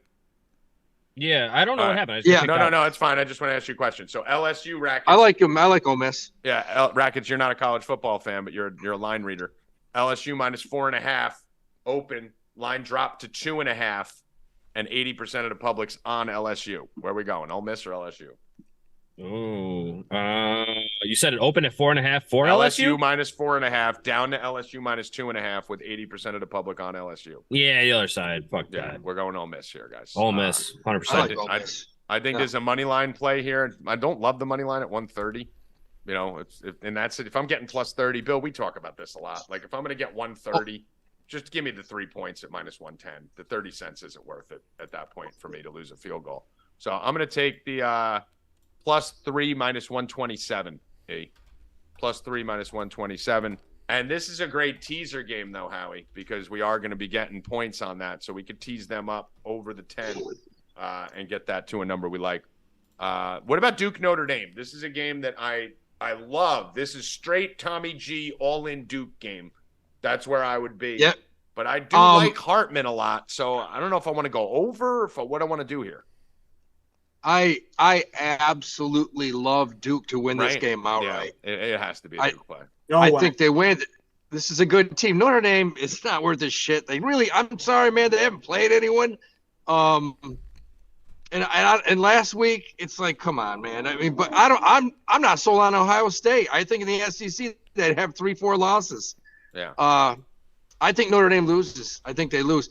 Yeah, I don't know what happened. I just Yeah. got kicked out. No, it's fine. I just want to ask you a question. So LSU Rackets. I like him. I like Ole Miss. Yeah, Rackets, you're not a college football fan, but you're a line reader. LSU -4.5 open. Line dropped to 2.5, and 80% of the public's on LSU. Where are we going? Ole Miss or LSU? Oh, you said it opened at 4.5 for LSU LSU? -4.5, down to LSU -2.5 with 80% of the public on LSU. Yeah, the other side. Fuck Yeah, that. we're going Ole Miss here, guys. Ole Miss, I 100%. like Ole Miss. I think there's a money line play here. I don't love the money line at 130. You know, and that's it. If I'm getting +30, Bill, we talk about this a lot. Like if I'm going to get 130, just give me the 3 points at -110. The 30 cents isn't worth it at that point for me to lose a field goal. So I'm going to take the +3 -127. +3 -127. And this is a great teaser game, though, Howie, because we are going to be getting points on that. So we could tease them up over the 10 and get that to a number we like. What about Duke Notre Dame? This is a game that I love. This is straight Tommy G all-in Duke game. That's where I would be. Yep. But I do like Hartman a lot, so I don't know if I want to go over or what I want to do here. I absolutely love Duke to win this game outright. Yeah, it has to be a Duke play. I think they win. This is a good team. Notre Dame is not worth a shit. They really, I'm sorry, man, they haven't played anyone. And last week, it's like, come on, man. I mean, but I'm not sold on Ohio State. I think in the SEC they'd have 3-4 losses. Yeah. I think Notre Dame loses. I think they lose.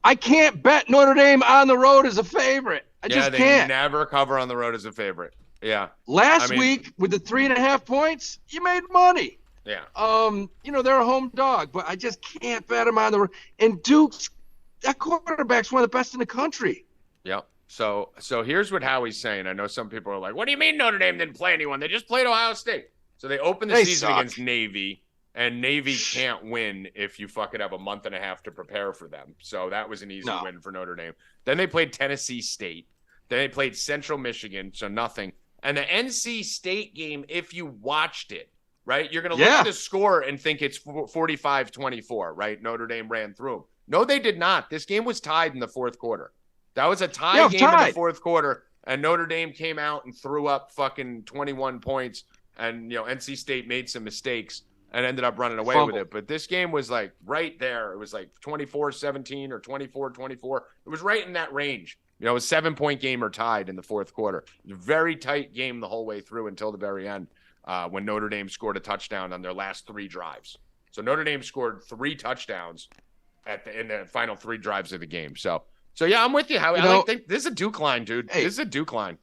I can't bet Notre Dame on the road as a favorite. I just can't. They never cover on the road as a favorite. Yeah. Last week with the 3.5 points, you made money. Yeah. They're a home dog, but I just can't bet them on the road. And Duke's that quarterback's one of the best in the country. Yep. So here's what Howie's saying. I know some people are like, "What do you mean Notre Dame didn't play anyone? They just played Ohio State." So they opened the season against Navy, and Navy can't win if you fucking have a month and a half to prepare for them. So that was an easy win for Notre Dame. Then they played Tennessee State. Then they played Central Michigan, so nothing. And the NC State game, if you watched it, right, you're going to look at the score and think it's 45-24, right? Notre Dame ran through them. No, they did not. This game was tied in the fourth quarter. That was a tie game in the fourth quarter, and Notre Dame came out and threw up fucking 21 points, and NC State made some mistakes and ended up running away with it. But this game was like right there. It was like 24-17 or 24-24. It was right in that range. It was a 7-point game or tied in the fourth quarter. It was a very tight game the whole way through until the very end when Notre Dame scored a touchdown on their last 3 drives. So Notre Dame scored 3 touchdowns in the final 3 drives of the game. So yeah, I'm with you, Howie. I think this is a Duke line, dude. Hey, this is a Duke line.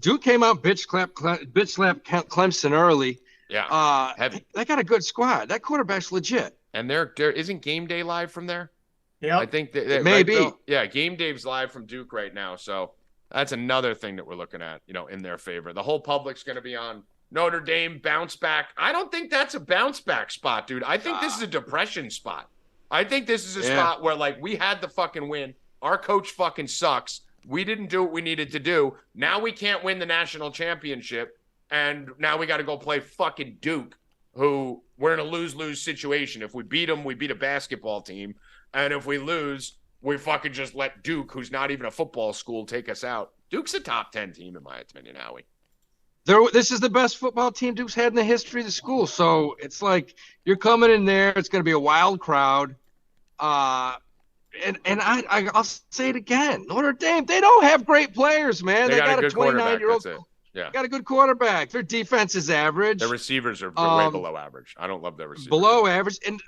Duke came out bitch slap Clemson early. Yeah, heavy. They got a good squad. That quarterback's legit. And there isn't Game Day live from there. Yeah, I think that maybe. Right, Game Day's live from Duke right now. So that's another thing that we're looking at, in their favor. The whole public's going to be on Notre Dame bounce back. I don't think that's a bounce back spot, dude. I think this is a depression spot. I think this is a spot where we had the fucking win. Our coach fucking sucks. We didn't do what we needed to do. Now we can't win the national championship. And now we got to go play fucking Duke, who we're in a lose-lose situation. If we beat them, we beat a basketball team. And if we lose, we fucking just let Duke, who's not even a football school, take us out. Duke's a top 10 team, in my opinion, Howie. This is the best football team Duke's had in the history of the school. So it's like you're coming in there. It's going to be a wild crowd. And I'll say it again. Notre Dame, they don't have great players, man. They got a 29-year-old. Yeah. Got a good quarterback. Their defense is average. Their receivers are way below average. I don't love their receivers. Below average. And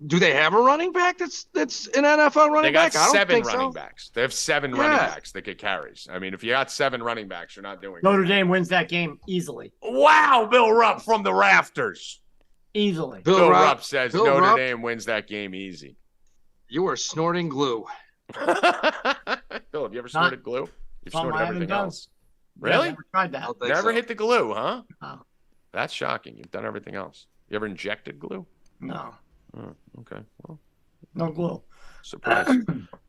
do they have a running back that's an NFL running back? They got 7 running backs. They have 7 running backs that get carries. I mean, if you got 7 running backs, you're not doing Notre Dame wins that game easily. Wow, Bill Rupp from the rafters. Easily. Bill Rupp says Notre Dame wins that game easy. You are snorting glue. Bill, have you ever snorted glue? You've snorted everything else. Really? Never tried that. Never hit the glue, huh? Oh. That's shocking. You've done everything else. You ever injected glue? No. Oh, okay. Well, No glue. Surprise.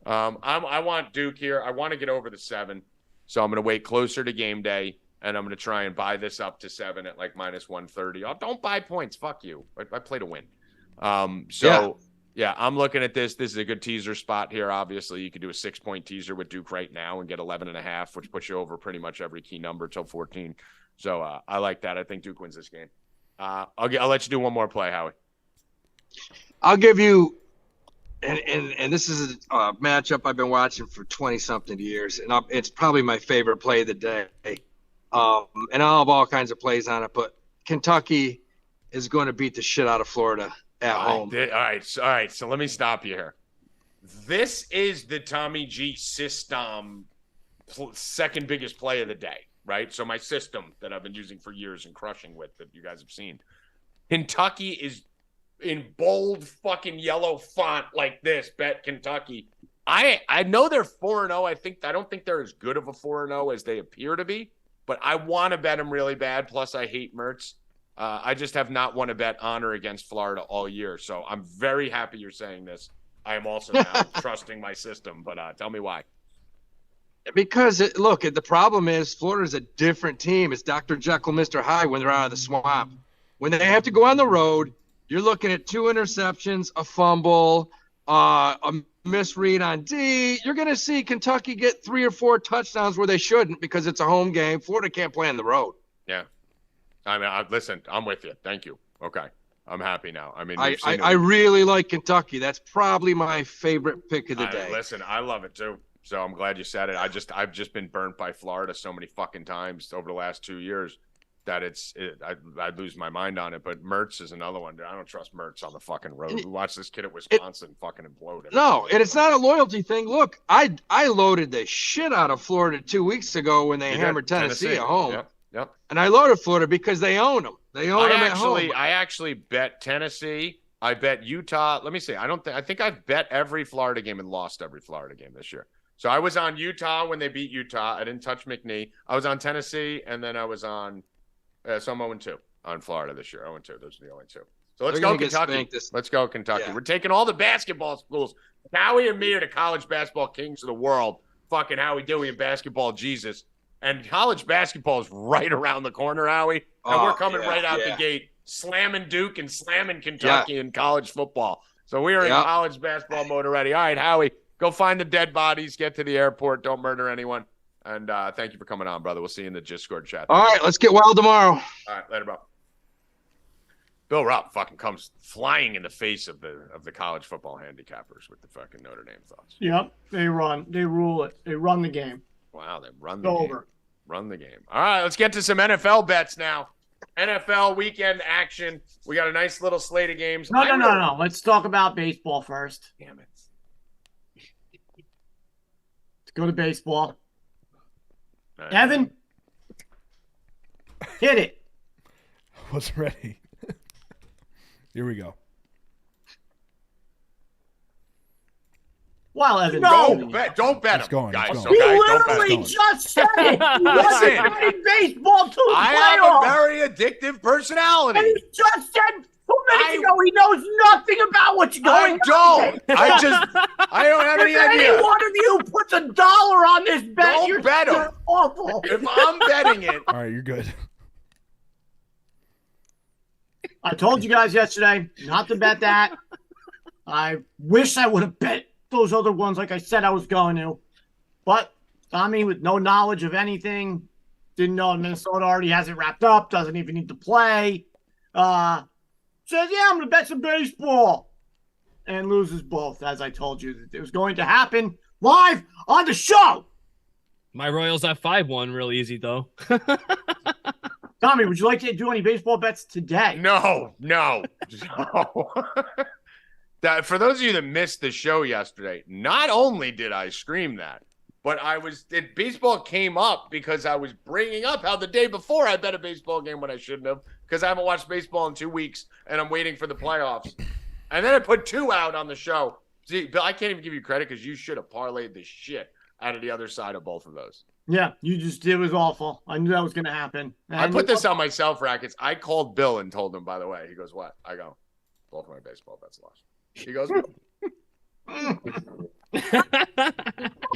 I want Duke here. I want to get over the 7. So I'm going to wait closer to game day, and I'm going to try and buy this up to 7 at like minus 130. Oh, don't buy points. Fuck you. I play to win. Yeah, I'm looking at this. This is a good teaser spot here. Obviously, you could do a 6-point teaser with Duke right now and get 11.5, which puts you over pretty much every key number till 14. So I like that. I think Duke wins this game. I'll let you do one more play, Howie. I'll give you, and this is a matchup I've been watching for 20-something years, and it's probably my favorite play of the day. And I'll have all kinds of plays on it, but Kentucky is going to beat the shit out of Florida at home. All right. So let me stop you here. This is the Tommy G system second biggest play of the day, right? So my system that I've been using for years and crushing with that you guys have seen. Kentucky is in bold fucking yellow font like this. Bet Kentucky. I know they're 4-0. I don't think they're as good of a 4-0 as they appear to be, but I want to bet them really bad. Plus, I hate Mertz. I just have not won a bet on or against Florida all year. So I'm very happy you're saying this. I am also now trusting my system, but tell me why. Because, the problem is Florida's a different team. It's Dr. Jekyll, Mr. Hyde when they're out of the swamp. When they have to go on the road, you're looking at 2 interceptions, a fumble, a misread on D. You're going to see Kentucky get 3 or 4 touchdowns where they shouldn't because it's a home game. Florida can't play on the road. Yeah. I mean, listen, I'm with you. Thank you. Okay. I'm happy now. I mean, I really like Kentucky. That's probably my favorite pick of the day. Listen, I love it too. So I'm glad you said it. I've just been burnt by Florida so many fucking times over the last 2 years that I'd lose my mind on it. But Mertz is another one. I don't trust Mertz on the fucking road. We watched this kid at Wisconsin fucking implode. No, and it's not a loyalty thing. Look, I loaded the shit out of Florida 2 weeks ago when they hammered Tennessee at home. Yep. And I loaded Florida because they own them. They own them at home. I actually bet Tennessee. I bet Utah. Let me see. I think I've bet every Florida game and lost every Florida game this year. So I was on Utah when they beat Utah. I didn't touch McNee. I was on Tennessee, and then I was on so I'm 0-2 on Florida this year. 0-2. Those are the only 2. So let's go Kentucky. Let's go Kentucky. Yeah. We're taking all the basketball schools. Howie and me are the college basketball kings of the world. Fucking Howie, Dewey, and basketball Jesus. And college basketball is right around the corner, Howie. And we're coming right out the gate, slamming Duke and slamming Kentucky in college football. So we are in college basketball mode already. All right, Howie, go find the dead bodies, get to the airport, don't murder anyone. And thank you for coming on, brother. We'll see you in the Discord chat. All right, let's get wild tomorrow. All right, later, bro. Bill Rupp fucking comes flying in the face of the college football handicappers with the fucking Notre Dame thoughts. Yep, they rule it. They run the game. Wow, they run the game. Run the game. All right, let's get to some NFL bets now. NFL weekend action. We got a nice little slate of games. No. Let's talk about baseball first. Damn it. Let's go to baseball. Right. Evan, hit it. I was ready. Here we go. Well, Evan, don't bet him, guys. He literally just said it. He wasn't betting baseball till the playoffs. Have a very addictive personality. And he just said 2 minutes ago he knows nothing about what's going on. I don't have any idea. If any one of you puts $1 on this bet, don't bet him. You're awful. If I'm betting it. All right, you're good. I told you guys yesterday not to bet that. I wish I would have bet those other ones like I said I was going to. But Tommy, with no knowledge of anything, didn't know Minnesota already has it wrapped up, doesn't even need to play, says, yeah, I'm going to bet some baseball. And loses both, as I told you. It was going to happen live on the show. My Royals have 5-1 real easy, though. Tommy, would you like to do any baseball bets today? No. For those of you that missed the show yesterday, not only did I scream that, but baseball came up because I was bringing up how the day before I bet a baseball game when I shouldn't have, because I haven't watched baseball in 2 weeks and I'm waiting for the playoffs. And then I put 2 out on the show. See, Bill, I can't even give you credit because you should have parlayed the shit out of the other side of both of those. Yeah, it was awful. I knew that was going to happen. And I put this on myself, Rackets. I called Bill and told him, by the way. He goes, what? I go, both of my baseball bets lost. He goes,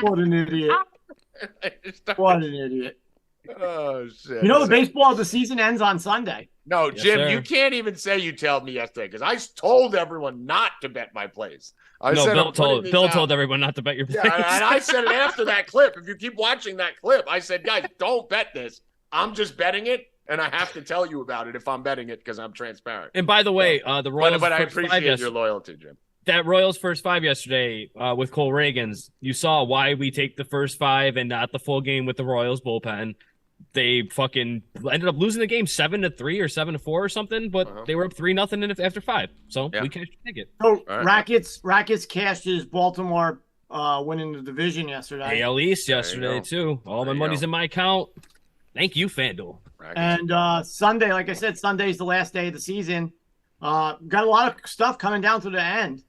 What an idiot. What an idiot. Oh, shit. You know, the baseball of the season ends on Sunday. No, Yes, Jim, sir. you can't even say you told me yesterday because I told everyone not to bet my plays. I No, said Bill I'm putting told these Bill out. told everyone not to bet your plays. Yeah, and I said it after that clip. If you keep watching that clip, I said, guys, don't bet this. I'm just betting it, and I have to tell you about it if I'm betting it because I'm transparent. And by the way, the Royals. But I first five appreciate your loyalty, Jim. That Royals first five yesterday with Cole Reagans, you saw why we take the first five and not the full game with the Royals bullpen. They fucking ended up losing the game 7-3 or 7-4 or something, but they were up 3-0 after five. So we can't take it. So Rackets cashed his Baltimore winning the division yesterday. AL East yesterday too. All my money's in my account. Thank you, FanDuel. And Sunday, like I said, Sunday's the last day of the season. Got a lot of stuff coming down to the end.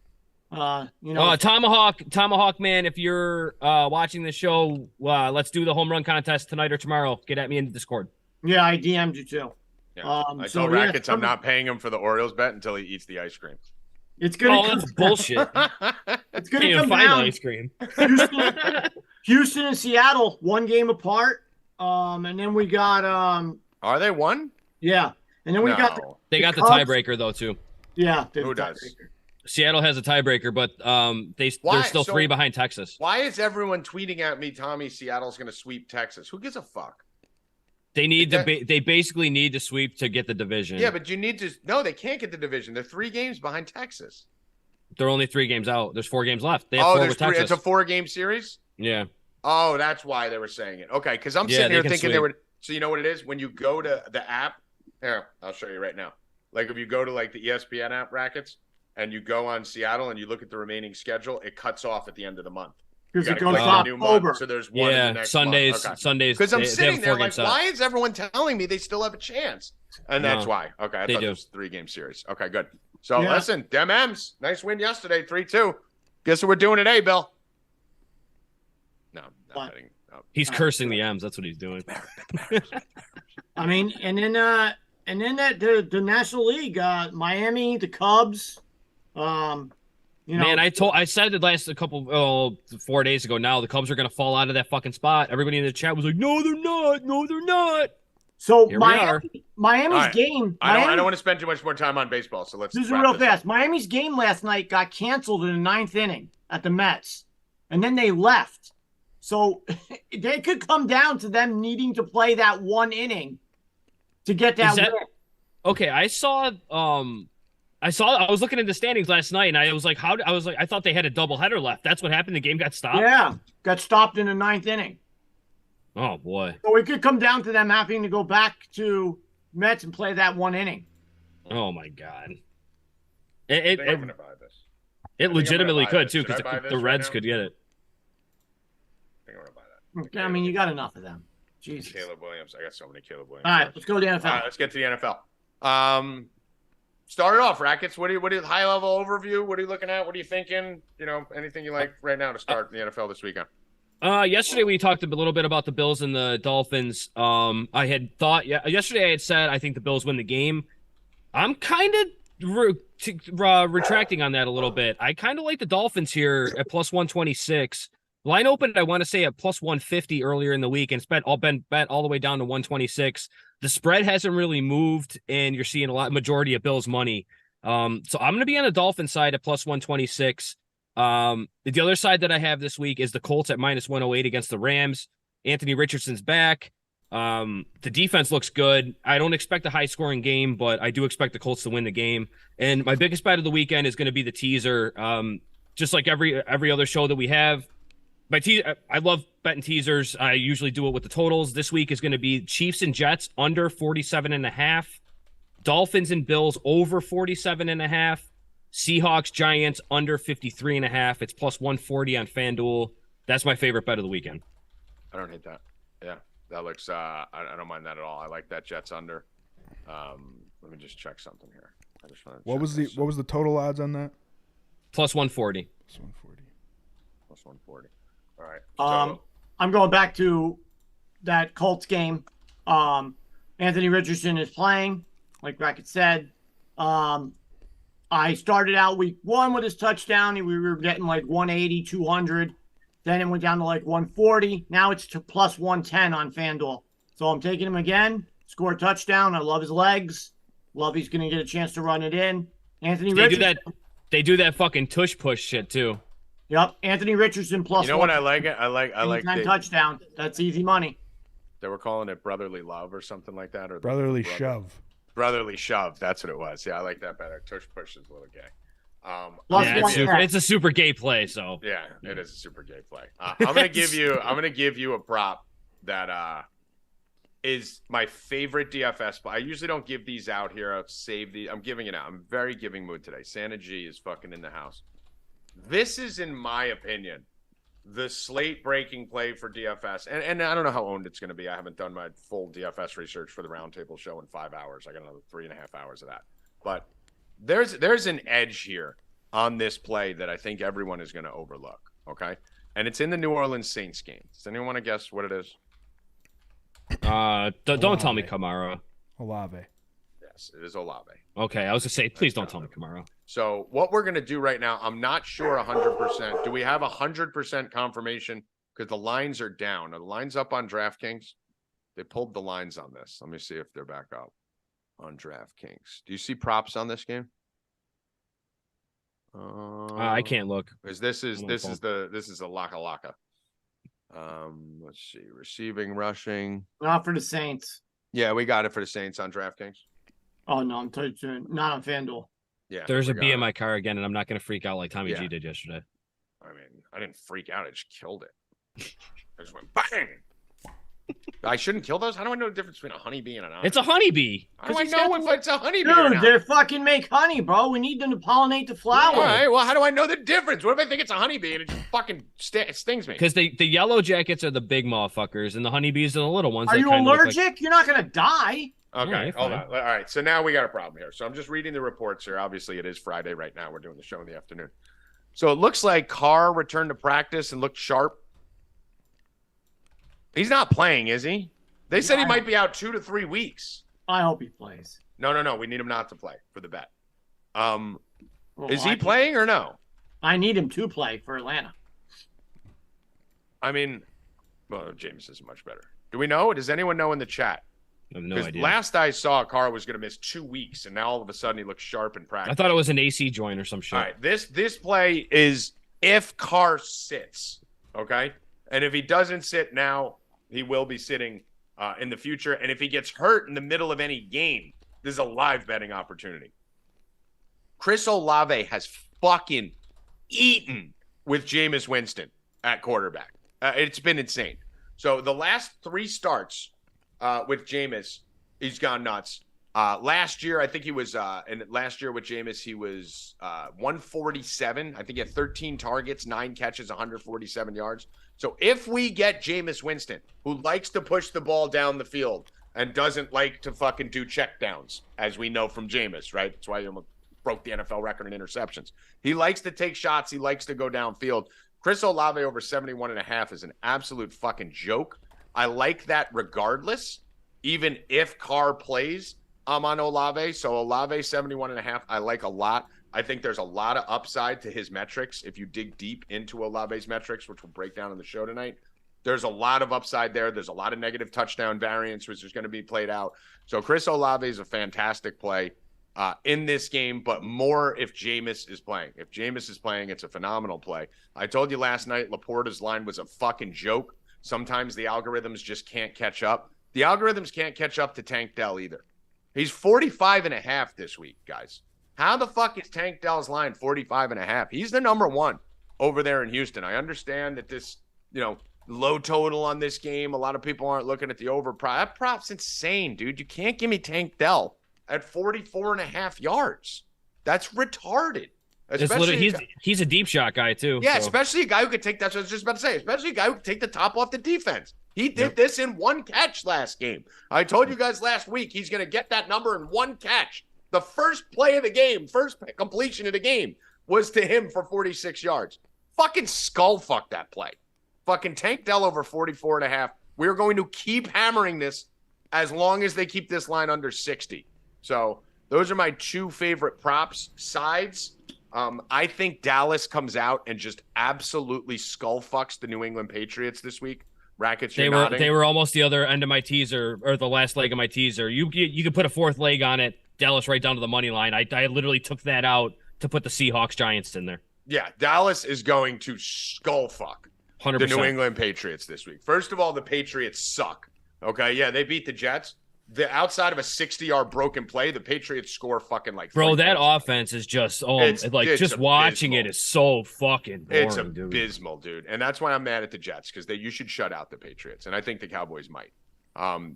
Tomahawk man, if you're watching the show, let's do the home run contest tonight or tomorrow. Get at me in the Discord. Yeah, I DM'd you too. Yeah. I told Rackets I'm not paying him for the Orioles bet until he eats the ice cream. It's gonna that's bullshit. It's gonna Can't come find down. ice cream. Houston and Seattle, 1 game apart. And then we got Are they one? Yeah. And then we got they got the Cubs. tiebreaker though too. Yeah, who does? Seattle has a tiebreaker, but they're still 3 behind Texas. Why is everyone tweeting at me, Tommy, Seattle's going to sweep Texas? Who gives a fuck? They need they basically need to sweep to get the division. Yeah, but you need to – no, they can't get the division. They're 3 games behind Texas. They're only 3 games out. There's 4 games left. They have 4 with Texas. It's a 4-game series? Yeah. Oh, that's why they were saying it. Okay, because I'm sitting here thinking they were – so you know what it is? When you go to the app – here, I'll show you right now. Like if you go to like the ESPN app, Rackets, and you go on Seattle and you look at the remaining schedule, it cuts off at the end of the month. Because it goes to October. So there's one in the next Sundays. month. Okay. Sundays. Because I'm sitting there like, why is everyone telling me they still have a chance? And that's why. Okay, I thought it was a 3-game series. Okay, good. So listen, Dem M's, nice win yesterday, 3-2. Guess what we're doing today, Bill? No, not betting. No. He's cursing the M's. That's what he's doing. I mean, and then the National League, Miami, the Cubs. Man, I said it 4 days ago. Now the Cubs are going to fall out of that fucking spot. Everybody in the chat was like, "No, they're not. No, they're not." So Miami's game. I don't want to spend too much more time on baseball. So let's. This is real fast. Miami's game last night got canceled in the 9th inning at the Mets, and then they left. So they could come down to them needing to play that 1 inning to get that win. Okay, I was looking at the standings last night, and I was like, I thought they had a doubleheader left. That's what happened. The game got stopped. Yeah, got stopped in the 9th inning. Oh boy. So it could come down to them having to go back to Mets and play that 1 inning. Oh my god. I'm gonna buy this. It legitimately could too, because the Reds could get it. I think I'm gonna buy that. I mean, you got enough of them. Jesus. Caleb Williams. I got so many Caleb Williams. All right, let's go to the NFL. All right, let's get to the NFL. Start it off, Rackets. What are high level overview? What are you looking at? What are you thinking? You know, anything you like right now to start the NFL this weekend? Yesterday we talked a little bit about the Bills and the Dolphins. I had thought yesterday I had said I think the Bills win the game. I'm kind of retracting on that a little bit. I kind of like the Dolphins here at plus 126. Line opened, I want to say, at plus 150 earlier in the week, and it's been bet all the way down to 126. The spread hasn't really moved, and you're seeing majority of Bills money. So I'm going to be on the Dolphin side at plus 126. The other side that I have this week is the Colts at minus 108 against the Rams. Anthony Richardson's back. The defense looks good. I don't expect a high-scoring game, but I do expect the Colts to win the game. And my biggest bet of the weekend is going to be the teaser. Just like every other show that we have. I love betting teasers. I usually do it with the totals. This week is going to be Chiefs and Jets under 47.5. Dolphins and Bills over 47.5. Seahawks, Giants under 53.5. It's plus 140 on FanDuel. That's my favorite bet of the weekend. I don't hate that. Yeah, that looks. I don't mind that at all. I like that Jets under. Let me just check something here. I just want to. What was the total odds on that? Plus 140. Plus 140. Plus 140. All right. I'm going back to that Colts game. Anthony Richardson is playing, like Rackets said. I I started out week 1 with his touchdown. We were getting like 180, 200. Then it went down to like 140. Now it's to plus 110 on FanDuel. So I'm taking him again. Score a touchdown. I love his legs. Love he's going to get a chance to run it in. Anthony Richardson. They do that fucking tush push shit too. Yep. Anthony Richardson plus. You know what I like? I like the touchdown. That's easy money. They were calling it brotherly love or something like that, or brotherly shove. Brotherly shove. That's what it was. Yeah, I like that better. Tush push is a little gay. It's a super gay play. So yeah, it is a super gay play. I'm gonna give you a prop that is my favorite DFS play. I usually don't give these out here. I'll save the. I'm giving it out. I'm very giving mood today. Santa G is fucking in the house. This is, in my opinion, the slate breaking play for DFS. And I don't know how owned it's going to be. I haven't done my full DFS research for the roundtable show in 5 hours. I got another 3.5 hours of that. But there's an edge here on this play that I think everyone is going to overlook. Okay. And it's in the New Orleans Saints game. Does anyone want to guess what it is? Don't tell me Kamara. Olave. Yes, it is Olave. Okay, I was gonna say, please don't tell me Kamara. So what we're gonna do right now, I'm not sure 100%. Do we have 100% confirmation? Because the lines are down. Are the lines up on DraftKings? They pulled the lines on this. Let me see if they're back up on DraftKings. Do you see props on this game? I can't look. Because this is a laka. Let's see. Receiving, rushing. Not for the Saints. Yeah, we got it for the Saints on DraftKings. Oh no, I'm touching not on FanDuel. Yeah. There's a bee in my car again, and I'm not gonna freak out like Tommy G did yesterday. I mean, I didn't freak out, I just killed it. I just went bang. I shouldn't kill those? How do I know the difference between a honeybee and an owl? It's a honeybee. How do I know if it's a honeybee Dude, or not? they fucking make honey, bro. We need them to pollinate the flower. All right, well, how do I know the difference? What if I think it's a honeybee and it just fucking stings me? Because the yellow jackets are the big motherfuckers, and the honeybees are the little ones. Are you allergic? You're not going to die. Okay, Yeah, hold on. All right, so now we got a problem here. So I'm just reading the reports here. Obviously, it is Friday right now. We're doing the show in the afternoon. So it looks like Carr returned to practice and looked sharp. He's not playing, is he? They said he might be out 2 to 3 weeks. I hope he plays. No. We need him not to play for the bet. Is he playing or no? I need him to play for Atlanta. I mean, well, James is much better. Do we know? Does anyone know in the chat? I have no idea. Last I saw, Carr was going to miss 2 weeks, and now all of a sudden he looks sharp in practice. I thought it was an AC joint or some shit. All right, this play is if Carr sits, okay? And if he doesn't sit now, he will be sitting in the future. And if he gets hurt in the middle of any game, this is a live betting opportunity. Chris Olave has fucking eaten with Jameis Winston at quarterback. It's been insane. So the last 3 starts with Jameis, he's gone nuts. Last year, I think he was, and last year with Jameis, he was 147. I think he had 13 targets, 9 catches, 147 yards. So if we get Jameis Winston, who likes to push the ball down the field and doesn't like to fucking do checkdowns, as we know from Jameis, right? That's why he broke the NFL record in interceptions. He likes to take shots. He likes to go downfield. Chris Olave over 71.5 is an absolute fucking joke. I like that regardless, even if Carr plays. I'm on Olave. So Olave 71.5, I like a lot. I think there's a lot of upside to his metrics. If you dig deep into Olave's metrics, which we'll break down on the show tonight, there's a lot of upside there. There's a lot of negative touchdown variance, which is going to be played out. So Chris Olave is a fantastic play in this game, but more if Jameis is playing. If Jameis is playing, it's a phenomenal play. I told you last night, Laporta's line was a fucking joke. Sometimes the algorithms just can't catch up. The algorithms can't catch up to Tank Dell either. He's 45.5 this week, guys. How the fuck is Tank Dell's line 45.5? He's the number 1 over there in Houston. I understand that this, low total on this game. A lot of people aren't looking at the over prop. That prop's insane, dude. You can't give me Tank Dell at 44.5 yards. That's retarded. He's a deep shot guy too. Yeah, so. Especially a guy who could take. That's what I was just about to say. Especially a guy who could take the top off the defense. He did this in 1 catch last game. I told you guys last week he's going to get that number in 1 catch. The first play of the game, first completion of the game, was to him for 46 yards. Fucking skull fuck that play. Fucking Tank Dell over 44.5. We're going to keep hammering this as long as they keep this line under 60. So Those are my two favorite props. Sides, I think Dallas comes out and just absolutely skull fucks the New England Patriots this week. Rackets, they were almost the other end of my teaser, or the last leg of my teaser. You could put a fourth leg on it. Dallas right down to the money line. I literally took that out to put the Seahawks Giants in there. Yeah, Dallas is going to skull fuck 100%. the New England Patriots this week. First of all, the Patriots suck. Okay, yeah, they beat the Jets. The outside of a 60-yard broken play, the Patriots score fucking like. Bro, that offense is just just watching it is so fucking boring. It's abysmal, dude. And that's why I'm mad at the Jets, because you should shut out the Patriots, and I think the Cowboys might.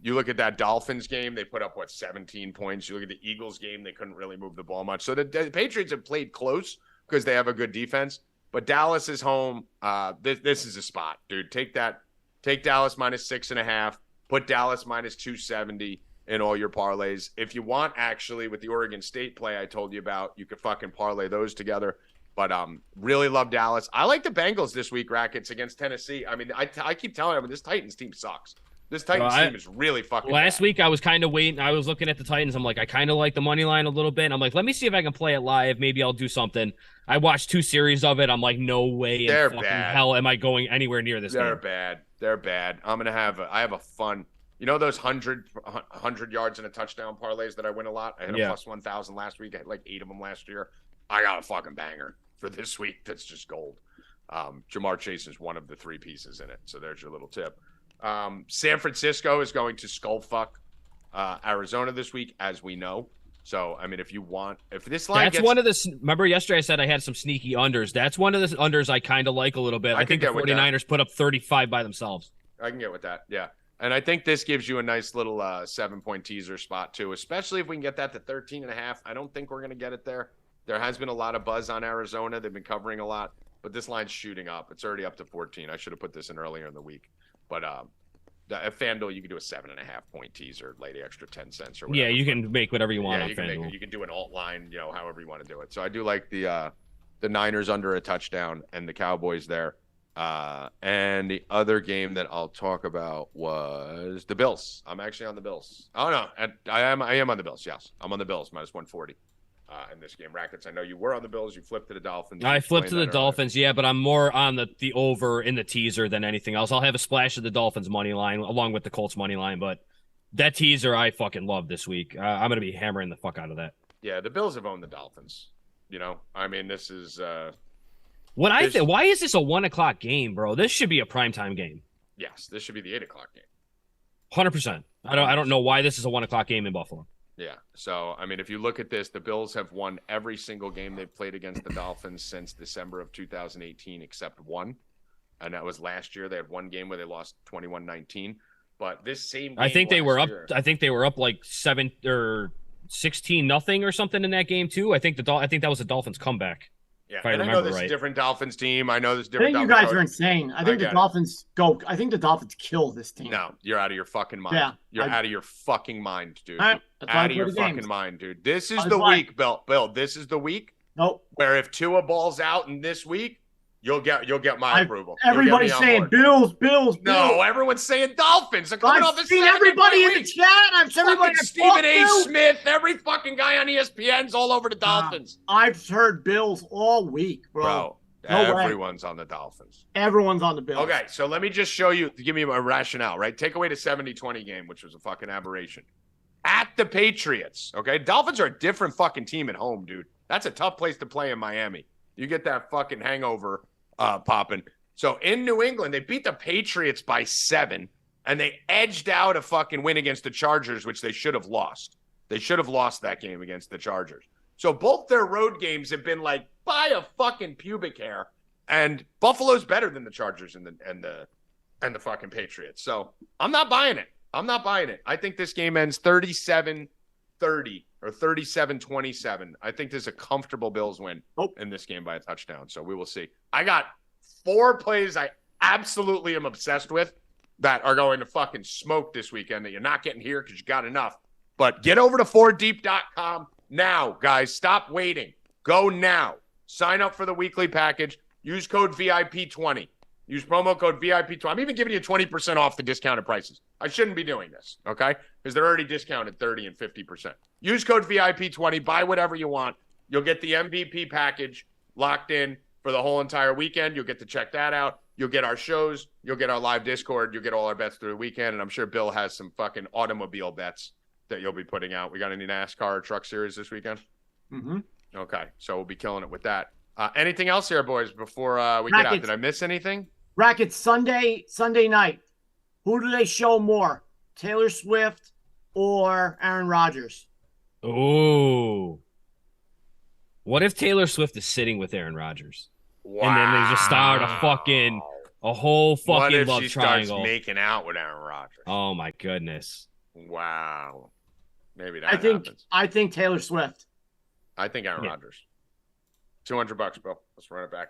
You look at that Dolphins game, they put up 17 points. You look at the Eagles game, they couldn't really move the ball much. So the Patriots have played close because they have a good defense. But Dallas is home. This is a spot, dude. Take Dallas -6.5. Put Dallas -270 in all your parlays. If you want, actually, with the Oregon State play I told you about, you could fucking parlay those together. But really love Dallas. I like the Bengals this week, Rackets, against Tennessee. I mean, I keep telling them this Titans team sucks. This Titans team is really fucking Last bad. week, I was kind of waiting. I was looking at the Titans. I'm like, I kind of like the money line a little bit. And I'm like, let me see if I can play it live. Maybe I'll do something. I watched 2 series of it. I'm like, no way in fucking hell am I going anywhere near this game. They're bad. I have a fun. You know those 100 yards and a touchdown parlays that I win a lot? I hit a plus 1,000 last week. I had like 8 of them last year. I got a fucking banger for this week. That's just gold. Jamar Chase is one of the 3 pieces in it. So there's your little tip. San Francisco is going to skull fuck Arizona this week, as we know. So, I mean, if this line remember yesterday I said I had some sneaky unders. That's one of the unders I kind of like a little bit. I think the 49ers put up 35 by themselves. I can get with that. Yeah. And I think this gives you a nice little 7-point teaser spot too, especially if we can get that to 13.5. I don't think we're going to get it there. There has been a lot of buzz on Arizona. They've been covering a lot, but this line's shooting up. It's already up to 14. I should have put this in earlier in the week. But at FanDuel, you can do a 7.5-point teaser, lay the extra 10 cents or whatever. Yeah, you can make whatever you want on FanDuel. You can do an alt line, however you want to do it. So I do like the Niners under a touchdown and the Cowboys there. And the other game that I'll talk about was the Bills. I'm actually on the Bills. Oh no, I am on the Bills. Yes, I'm on the Bills -140 in this game. Rackets, I know you were on the Bills. You flipped to the Dolphins. I flipped to the Dolphins, yeah, but I'm more on the over in the teaser than anything else. I'll have a splash of the Dolphins money line along with the Colts money line, but that teaser I fucking love this week. I'm gonna be hammering the fuck out of that. Yeah, the Bills have owned the Dolphins. I mean, this is. Why is this a 1:00 game, bro? This should be a primetime game. Yes, this should be the 8:00 game. 100%. I don't know why this is a 1:00 game in Buffalo. Yeah. So, I mean, if you look at this, the Bills have won every single game they've played against the Dolphins since December of 2018, except one. And that was last year. They had one game where they lost 21-19. But this same game I think they were up like 7 or 16-0 or something in that game too. I think that was the Dolphins comeback. Yeah, and I know this is a different Dolphins team. I know this is different. I think you guys are insane. I think the Dolphins kill this team. No, you're out of your fucking mind. Yeah, you're out of your fucking mind, dude. Right, out of your fucking mind, dude. This is the week, Bill. This is the week. Nope. Where if Tua balls out in this week, you'll get my approval. Everybody's saying Bills. No, everyone's saying Dolphins. I've seen everybody in the chat. I've seen everybody. Stephen A. Smith, every fucking guy on ESPN's all over the Dolphins. I've heard Bills all week, bro. Everyone's on the Dolphins. Everyone's on the Bills. Okay, so let me just show you, give me a rationale, right? Take away the 70-20 game, which was a fucking aberration. At the Patriots, okay? Dolphins are a different fucking team at home, dude. That's a tough place to play in Miami. You get that fucking hangover popping. So in New England, they beat the Patriots by 7, and they edged out a fucking win against the Chargers, which they should have lost. They should have lost that game against the Chargers. So both their road games have been like by a fucking pubic hair, and Buffalo's better than the Chargers and the fucking Patriots. So I'm not buying it. I think this game ends 37-30 or 37-27. I think there's a comfortable Bills win in this game by a touchdown. So we will see. I got 4 plays I absolutely am obsessed with that are going to fucking smoke this weekend that you're not getting here because you got enough. But get over to 4deep.com now, guys. Stop waiting. Go now. Sign up for the weekly package. Use code VIP20. Use promo code VIP20. I'm even giving you 20% off the discounted prices. I shouldn't be doing this, okay? because they're already discounted 30 and 50%. Use code VIP20, buy whatever you want. You'll get the MVP package locked in for the whole entire weekend. You'll get to check that out. You'll get our shows. You'll get our live Discord. You'll get all our bets through the weekend. And I'm sure Bill has some fucking automobile bets that you'll be putting out. We got any NASCAR or truck series this weekend? Mm-hmm. Okay, so we'll be killing it with that. Anything else here, boys, before we get out? Did I miss anything? Rackets Sunday night. Who do they show more, Taylor Swift or Aaron Rodgers? Oh. What if Taylor Swift is sitting with Aaron Rodgers? Wow. And then they just start a whole fucking what if love she triangle. starts making out with Aaron Rodgers? Oh my goodness. Wow. Maybe that happens. I think Taylor Swift. I think Aaron Rodgers. $200, Bill. Let's run it back.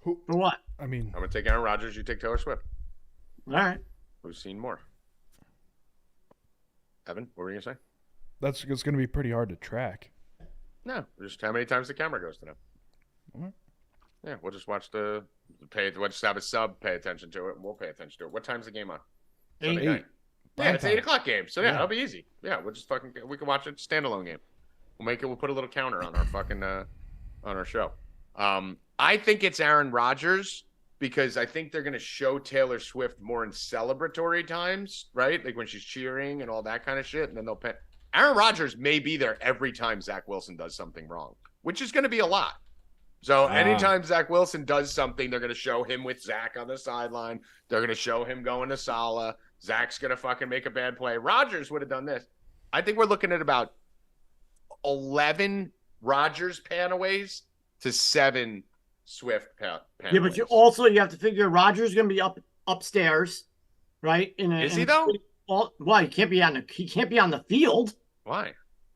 For what? I mean, I'm gonna take Aaron Rodgers. You take Taylor Swift. All right. Who's seen more? Evan, what were you gonna say? it's going to be pretty hard to track. No, just how many times the camera goes to them. What? Yeah, we'll just watch we'll just have a sub, pay attention to it, and we'll pay attention to it. What time's the game on? 8. Yeah, it's 8 o'clock game. So Yeah. it'll be easy. Yeah, we'll just we can watch it standalone game. We'll put a little counter on our fucking on our show. I think it's Aaron Rodgers because I think they're gonna show Taylor Swift more in celebratory times, right? Like when she's cheering and all that kind of shit, and then they'll pay. Aaron Rodgers may be there every time Zach Wilson does something wrong, which is going to be a lot. So anytime Zach Wilson does something, they're going to show him with Zach on the sideline. They're going to show him going to Salah. Zach's going to fucking make a bad play. Rodgers would have done this. I think we're looking at about 11 Rodgers panaways to 7 Swift panaways. Yeah, but you have to figure Rodgers is going to be upstairs, right? Is he though? Why he can't be on the field? Why?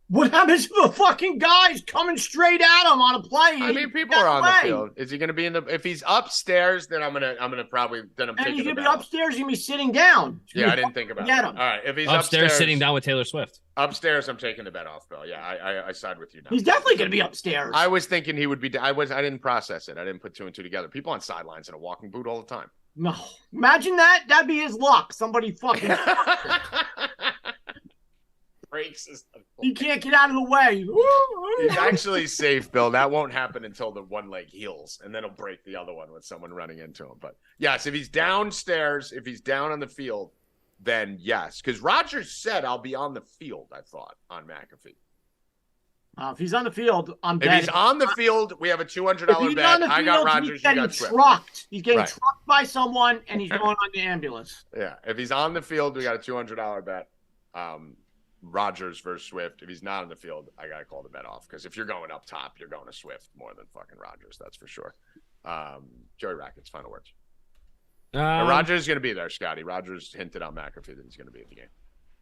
What happens to the fucking guys coming straight at him on a play? I mean, people are on the field. Is he going to be if he's upstairs, then I'm gonna probably taking and he's going to be upstairs. He's gonna be sitting down. Yeah, I didn't think about that. All right, if he's upstairs sitting down with Taylor Swift. Upstairs, I'm taking the bet off, Bill. Yeah, I side with you now. He's definitely gonna be upstairs. I was thinking he would be. I didn't process it. I didn't put 2 and 2 together. People on sidelines in a walking boot all the time. No, imagine that. That'd be his luck. Somebody fucking breaks his. He can't get out of the way. He's actually safe, Bill. That won't happen until the one leg heals, and then he'll break the other one with someone running into him. But yes, if he's downstairs, if he's down on the field, then yes. Because Rodgers said, "I'll be on the field." I thought on McAfee. If he's on the field, I'm betting. If he's on the field, we have a $200 bet. I got Rodgers. You got Swift. Trucked. He's getting trucked by someone, and he's going on the ambulance. Yeah, if he's on the field, we got a $200 bet. Rodgers versus Swift. If he's not on the field, I gotta call the bet off because if you're going up top, you're going to Swift more than fucking Rodgers. That's for sure. Joey Rackets, final words. Rodgers is gonna be there, Scotty. Rodgers hinted on McAfee that he's gonna be at the game.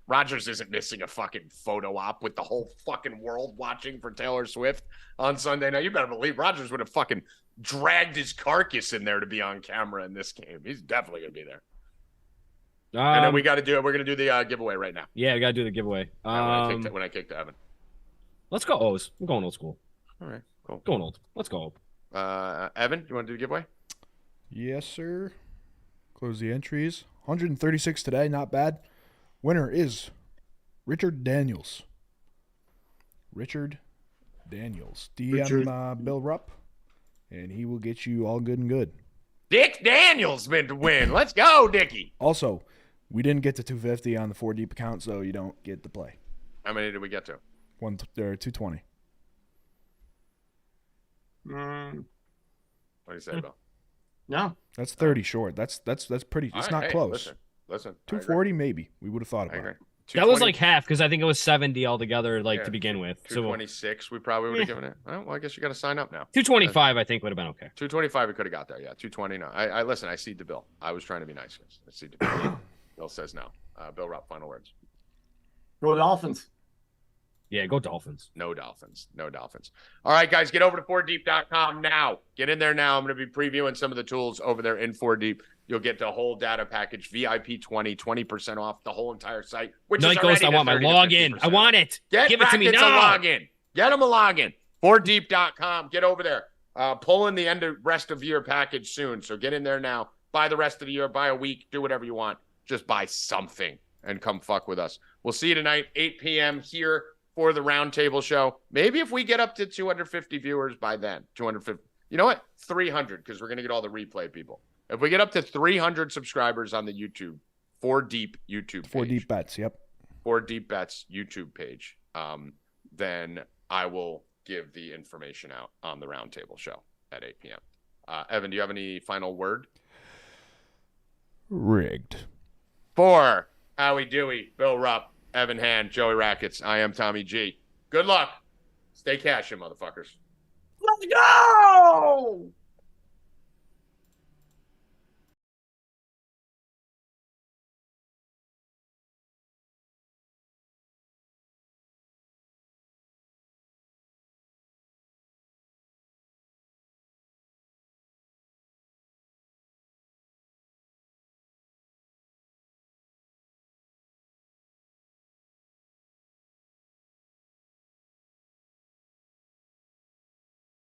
Rodgers isn't missing a fucking photo op with the whole fucking world watching for Taylor Swift on Sunday night. You better believe Rodgers would have fucking dragged his carcass in there to be on camera in this game. He's definitely gonna be there. And then we got to do it. We're going to do the giveaway right now. Yeah, we got to do the giveaway. When I kicked to Evan. Let's go O's. I'm going old school. All right, cool. Going old. Let's go. Evan, you want to do the giveaway? Yes, sir. Close the entries. 136 today. Not bad. Winner is Richard Daniels. DM Bill Rupp, and he will get you all good and good. Dick Daniels meant to win. Let's go, Dickie. Also, we didn't get to 250 on the 4 deep account, so you don't get the play. How many did we get to? 220. What do you say, Bill? No, that's 30 short. That's pretty. It's not close. Listen. 240 maybe. We would have thought about it. That was like half because I think it was 70 altogether, to begin with. 226, we probably would have given it. Well, I guess you got to sign up now. 225, I think would have been okay. 225, we could have got there. Yeah, 220. No, I listen. I cede to Bill. I was trying to be nice. I cede to Bill. Bill says no. Bill Rupp, final words. Go Dolphins. Yeah, go Dolphins. No Dolphins. All right, guys, get over to 4deep.com now. Get in there now. I'm going to be previewing some of the tools over there in 4deep. You'll get the whole data package, VIP 20% off the whole entire site. Night Ghost, I want my login. I want it. Give it to me now. Get them a login. 4deep.com. Get over there. Pulling the rest of year package soon. So get in there now. Buy the rest of the year. Buy a week. Do whatever you want. Just buy something and come fuck with us. We'll see you tonight, 8 p.m. here for the Roundtable Show. Maybe if we get up to 250 viewers by then, 250. You know what? 300, because we're going to get all the replay people. If we get up to 300 subscribers on the YouTube, 4 Deep YouTube page. 4 Deep Bets, yep. 4 Deep Bets YouTube page. Then I will give the information out on the Roundtable Show at 8 p.m. Evan, do you have any final word? Rigged. For Howie, Dewey, Bill Rupp, Evan Hand, Joey Rackets, I am Tommy G. Good luck. Stay cashin', motherfuckers. Let's go!